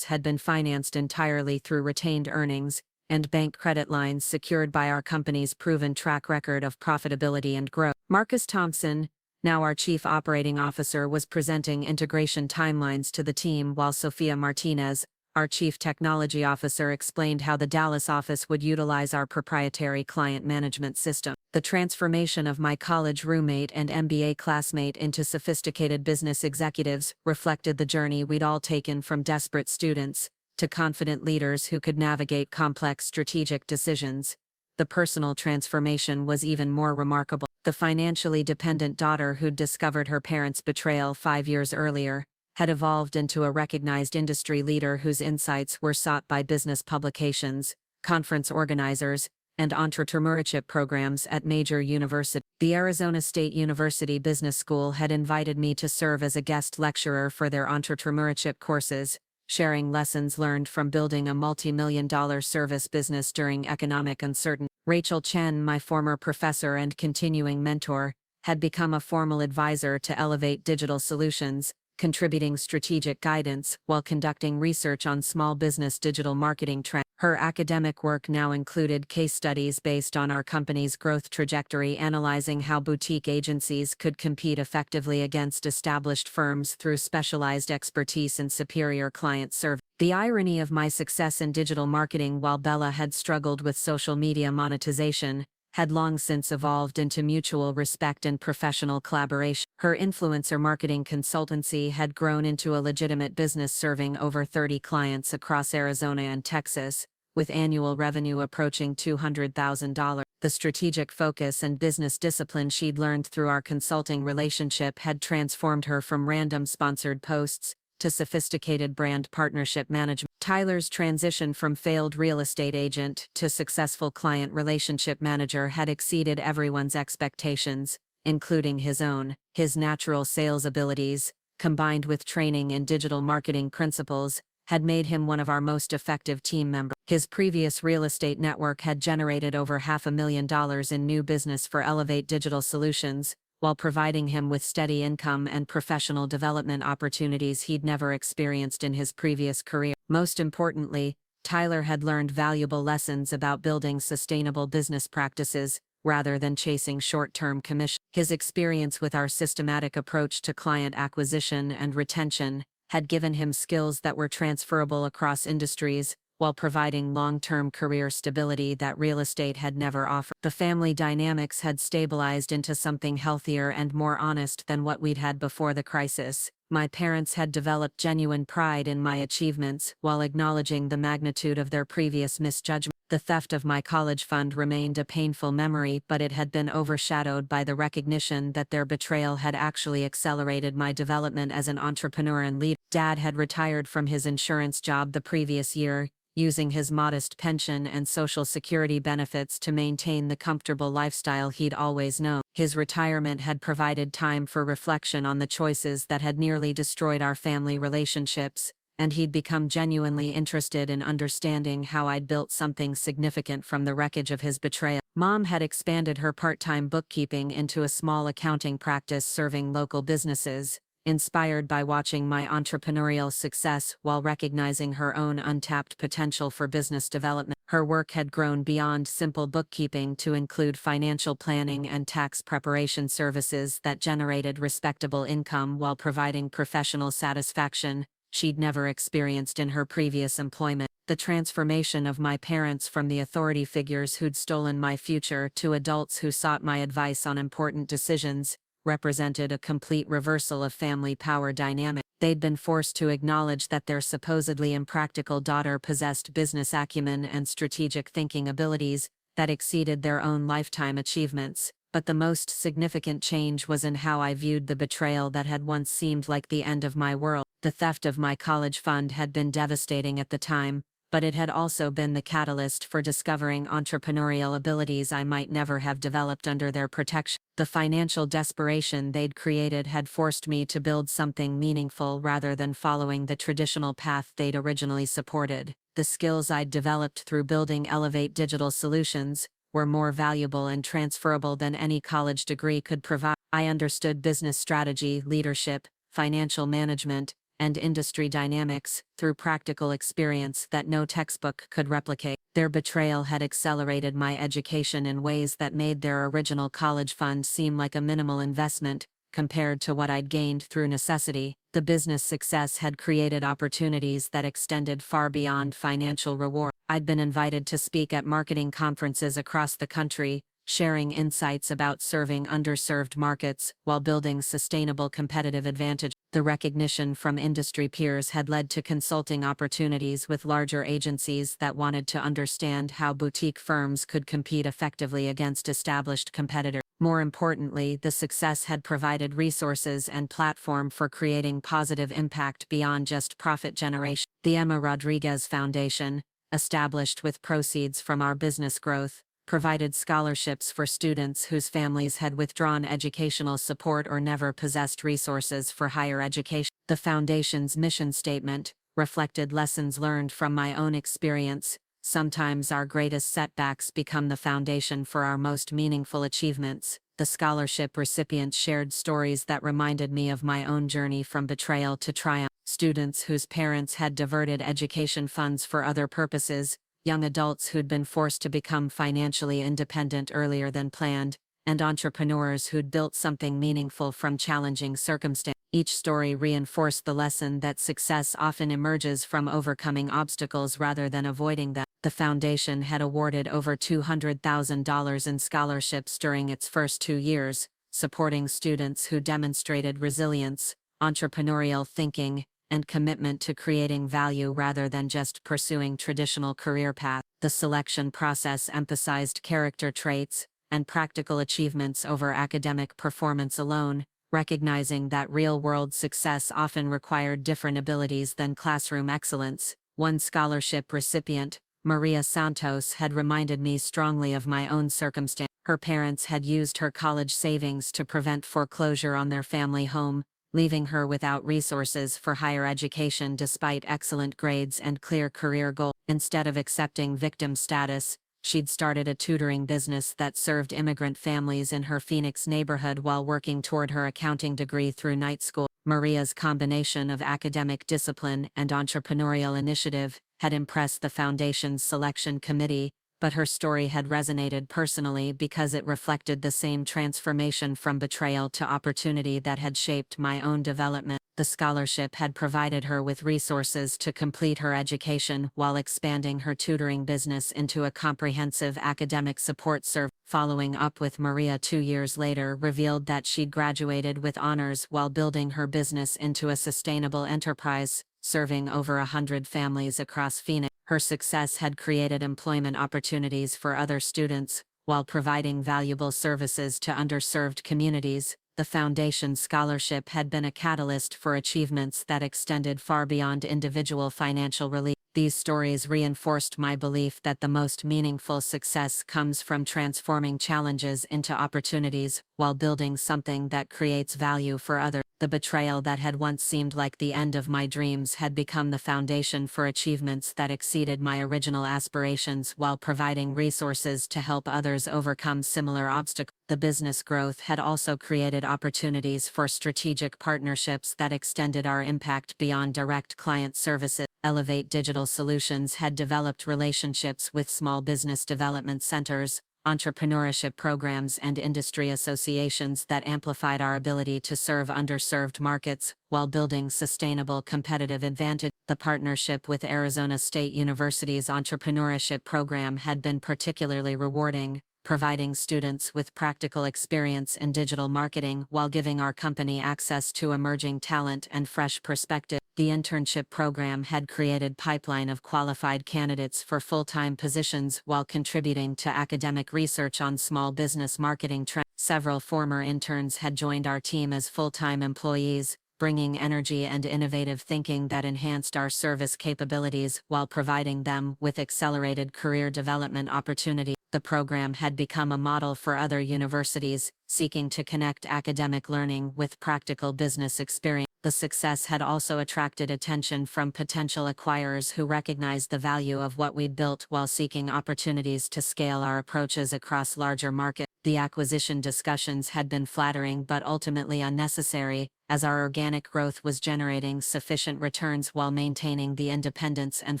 had been financed entirely through retained earnings and bank credit lines secured by our company's proven track record of profitability and growth. Marcus Thompson, now our Chief Operating Officer, was presenting integration timelines to the team, while Sophia Martinez, our Chief Technology Officer, explained how the Dallas office would utilize our proprietary client management system. The transformation of my college roommate and MBA classmate into sophisticated business executives reflected the journey we'd all taken from desperate students to confident leaders who could navigate complex strategic decisions. The personal transformation was even more remarkable. The financially dependent daughter who'd discovered her parents' betrayal 5 years earlier had evolved into a recognized industry leader whose insights were sought by business publications, conference organizers, and entrepreneurship programs at major universities. The Arizona State University Business School had invited me to serve as a guest lecturer for their entrepreneurship courses, sharing lessons learned from building a multi-million-dollar service business during economic uncertainty. Rachel Chen, my former professor and continuing mentor, had become a formal advisor to Elevate Digital Solutions, contributing strategic guidance while conducting research on small business digital marketing trends. Her academic work now included case studies based on our company's growth trajectory, analyzing how boutique agencies could compete effectively against established firms through specialized expertise and superior client service. The irony of my success in digital marketing while Bella had struggled with social media monetization had long since evolved into mutual respect and professional collaboration. Her influencer marketing consultancy had grown into a legitimate business serving over 30 clients across Arizona and Texas, with annual revenue approaching $200,000. The strategic focus and business discipline she'd learned through our consulting relationship had transformed her from random sponsored posts to sophisticated brand partnership management. Tyler's transition from failed real estate agent to successful client relationship manager had exceeded everyone's expectations, including his own. His natural sales abilities, combined with training in digital marketing principles, had made him one of our most effective team members. His previous real estate network had generated over $500,000 in new business for Elevate Digital Solutions, while providing him with steady income and professional development opportunities he'd never experienced in his previous career. Most importantly, Tyler had learned valuable lessons about building sustainable business practices, rather than chasing short-term commission. His experience with our systematic approach to client acquisition and retention had given him skills that were transferable across industries, while providing long-term career stability that real estate had never offered. The family dynamics had stabilized into something healthier and more honest than what we'd had before the crisis. My parents had developed genuine pride in my achievements while acknowledging the magnitude of their previous misjudgment. The theft of my college fund remained a painful memory, but it had been overshadowed by the recognition that their betrayal had actually accelerated my development as an entrepreneur and leader. Dad had retired from his insurance job the previous year, using his modest pension and Social Security benefits to maintain the comfortable lifestyle he'd always known. His retirement had provided time for reflection on the choices that had nearly destroyed our family relationships, and he'd become genuinely interested in understanding how I'd built something significant from the wreckage of his betrayal. Mom had expanded her part-time bookkeeping into a small accounting practice serving local businesses, inspired by watching my entrepreneurial success while recognizing her own untapped potential for business development. Her work had grown beyond simple bookkeeping to include financial planning and tax preparation services that generated respectable income while providing professional satisfaction she'd never experienced in her previous employment. The transformation of my parents from the authority figures who'd stolen my future to adults who sought my advice on important decisions represented a complete reversal of family power dynamic. They'd been forced to acknowledge that their supposedly impractical daughter possessed business acumen and strategic thinking abilities that exceeded their own lifetime achievements. But the most significant change was in how I viewed the betrayal that had once seemed like the end of my world. The theft of my college fund had been devastating at the time, but it had also been the catalyst for discovering entrepreneurial abilities I might never have developed under their protection. The financial desperation they'd created had forced me to build something meaningful rather than following the traditional path they'd originally supported. The skills I'd developed through building Elevate Digital Solutions were more valuable and transferable than any college degree could provide. I understood business strategy, leadership, financial management, and industry dynamics through practical experience that no textbook could replicate. Their betrayal had accelerated my education in ways that made their original college fund seem like a minimal investment compared to what I'd gained through necessity. The business success had created opportunities that extended far beyond financial reward. I'd been invited to speak at marketing conferences across the country, sharing insights about serving underserved markets while building sustainable competitive advantage. The recognition from industry peers had led to consulting opportunities with larger agencies that wanted to understand how boutique firms could compete effectively against established competitors. More importantly, the success had provided resources and platform for creating positive impact beyond just profit generation. The Emma Rodriguez Foundation, established with proceeds from our business growth, provided scholarships for students whose families had withdrawn educational support or never possessed resources for higher education. The foundation's mission statement reflected lessons learned from my own experience. Sometimes our greatest setbacks become the foundation for our most meaningful achievements. The scholarship recipients shared stories that reminded me of my own journey from betrayal to triumph. Students whose parents had diverted education funds for other purposes, young adults who'd been forced to become financially independent earlier than planned, and entrepreneurs who'd built something meaningful from challenging circumstances. Each story reinforced the lesson that success often emerges from overcoming obstacles rather than avoiding them. The foundation had awarded over $200,000 in scholarships during its first 2 years, supporting students who demonstrated resilience, entrepreneurial thinking, and commitment to creating value rather than just pursuing traditional career paths. The selection process emphasized character traits and practical achievements over academic performance alone, recognizing that real-world success often required different abilities than classroom excellence. One scholarship recipient, Maria Santos, had reminded me strongly of my own circumstance. Her parents had used her college savings to prevent foreclosure on their family home, leaving her without resources for higher education despite excellent grades and clear career goals. Instead of accepting victim status, she'd started a tutoring business that served immigrant families in her Phoenix neighborhood while working toward her accounting degree through night school. Maria's combination of academic discipline and entrepreneurial initiative had impressed the foundation's selection committee, but her story had resonated personally because it reflected the same transformation from betrayal to opportunity that had shaped my own development. The scholarship had provided her with resources to complete her education while expanding her tutoring business into a comprehensive academic support service. Following up with Maria 2 years later revealed that she'd graduated with honors while building her business into a sustainable enterprise, serving over 100 families across Phoenix. Her success had created employment opportunities for other students, while providing valuable services to underserved communities. The foundation's scholarship had been a catalyst for achievements that extended far beyond individual financial relief. These stories reinforced my belief that the most meaningful success comes from transforming challenges into opportunities while building something that creates value for others. The betrayal that had once seemed like the end of my dreams had become the foundation for achievements that exceeded my original aspirations while providing resources to help others overcome similar obstacles. The business growth had also created opportunities for strategic partnerships that extended our impact beyond direct client services. Elevate Digital Solutions had developed relationships with small business development centers, entrepreneurship programs, and industry associations that amplified our ability to serve underserved markets while building sustainable competitive advantage. The partnership with Arizona State University's entrepreneurship program had been particularly rewarding, providing students with practical experience in digital marketing while giving our company access to emerging talent and fresh perspective. The internship program had created a pipeline of qualified candidates for full-time positions while contributing to academic research on small business marketing trends. Several former interns had joined our team as full-time employees, bringing energy and innovative thinking that enhanced our service capabilities while providing them with accelerated career development opportunities. The program had become a model for other universities, seeking to connect academic learning with practical business experience. The success had also attracted attention from potential acquirers who recognized the value of what we'd built while seeking opportunities to scale our approaches across larger markets. The acquisition discussions had been flattering but ultimately unnecessary, as our organic growth was generating sufficient returns while maintaining the independence and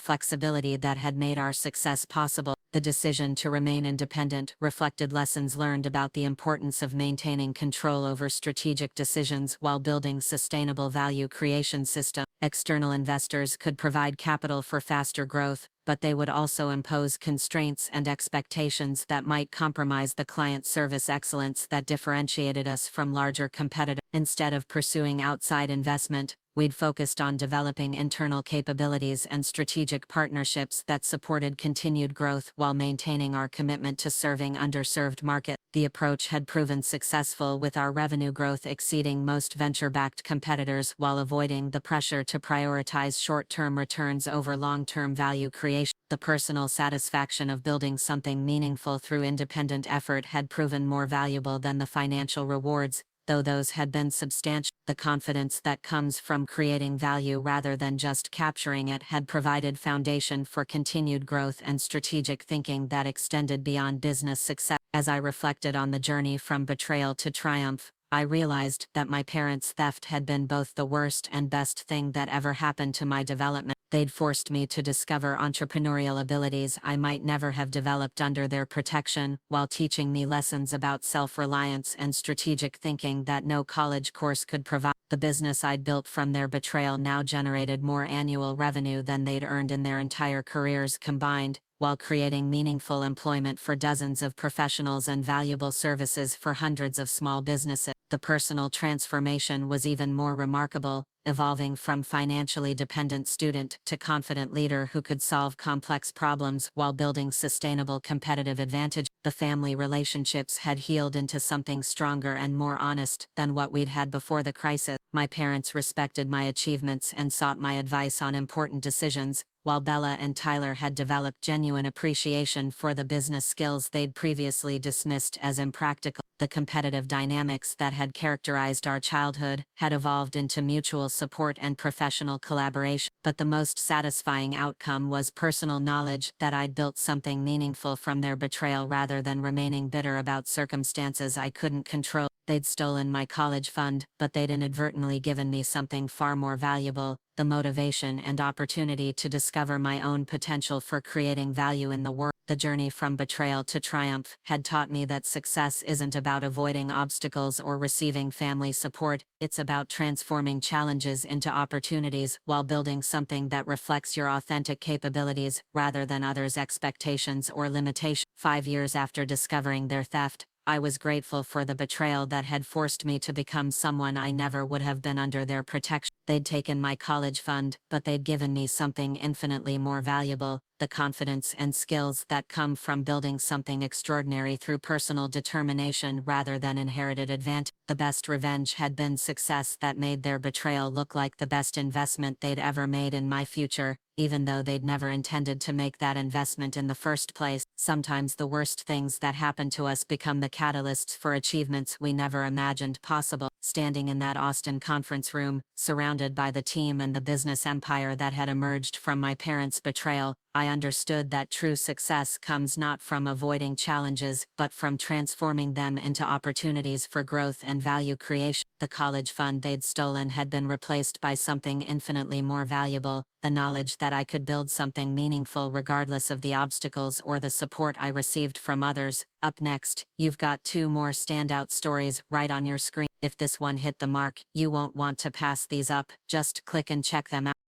flexibility that had made our success possible. The decision to remain independent reflected lessons learned about the importance of maintaining control over strategic decisions while building sustainable value creation systems. External investors could provide capital for faster growth, but they would also impose constraints and expectations that might compromise the client service excellence that differentiated us from larger competitors. Instead of pursuing outside investment, we'd focused on developing internal capabilities and strategic partnerships that supported continued growth while maintaining our commitment to serving underserved markets. The approach had proven successful, with our revenue growth exceeding most venture-backed competitors while avoiding the pressure to prioritize short-term returns over long-term value creation. The personal satisfaction of building something meaningful through independent effort had proven more valuable than the financial rewards, though those had been substantial. The confidence that comes from creating value rather than just capturing it had provided foundation for continued growth and strategic thinking that extended beyond business success. As I reflected on the journey from betrayal to triumph, I realized that my parents' theft had been both the worst and best thing that ever happened to my development. They'd forced me to discover entrepreneurial abilities I might never have developed under their protection, while teaching me lessons about self-reliance and strategic thinking that no college course could provide. The business I'd built from their betrayal now generated more annual revenue than they'd earned in their entire careers combined, while creating meaningful employment for dozens of professionals and valuable services for hundreds of small businesses. The personal transformation was even more remarkable, evolving from financially dependent student to confident leader who could solve complex problems while building sustainable competitive advantage. The family relationships had healed into something stronger and more honest than what we'd had before the crisis. My parents respected my achievements and sought my advice on important decisions, while Bella and Tyler had developed genuine appreciation for the business skills they'd previously dismissed as impractical. The competitive dynamics that had characterized our childhood had evolved into mutual support and professional collaboration. But the most satisfying outcome was personal knowledge that I'd built something meaningful from their betrayal rather than remaining bitter about circumstances I couldn't control. They'd stolen my college fund, but they'd inadvertently given me something far more valuable: the motivation and opportunity to discover my own potential for creating value in the world. The journey from betrayal to triumph had taught me that success isn't about avoiding obstacles or receiving family support, it's about transforming challenges into opportunities while building something that reflects your authentic capabilities rather than others' expectations or limitations. 5 years after discovering their theft, I was grateful for the betrayal that had forced me to become someone I never would have been under their protection. They'd taken my college fund, but they'd given me something infinitely more valuable: the confidence and skills that come from building something extraordinary through personal determination rather than inherited advantage. The best revenge had been success that made their betrayal look like the best investment they'd ever made in my future, even though they'd never intended to make that investment in the first place. Sometimes the worst things that happen to us become the catalysts for achievements we never imagined possible. Standing in that Austin conference room, surrounded by the team and the business empire that had emerged from my parents' betrayal, I understood that true success comes not from avoiding challenges but from transforming them into opportunities for growth and value creation. The college fund they'd stolen had been replaced by something infinitely more valuable: the knowledge that I could build something meaningful regardless of the obstacles or the support I received from others. Up next, you've got 2 more standout stories right on your screen. If this one hit the mark, you won't want to pass these up. Just click and check them out.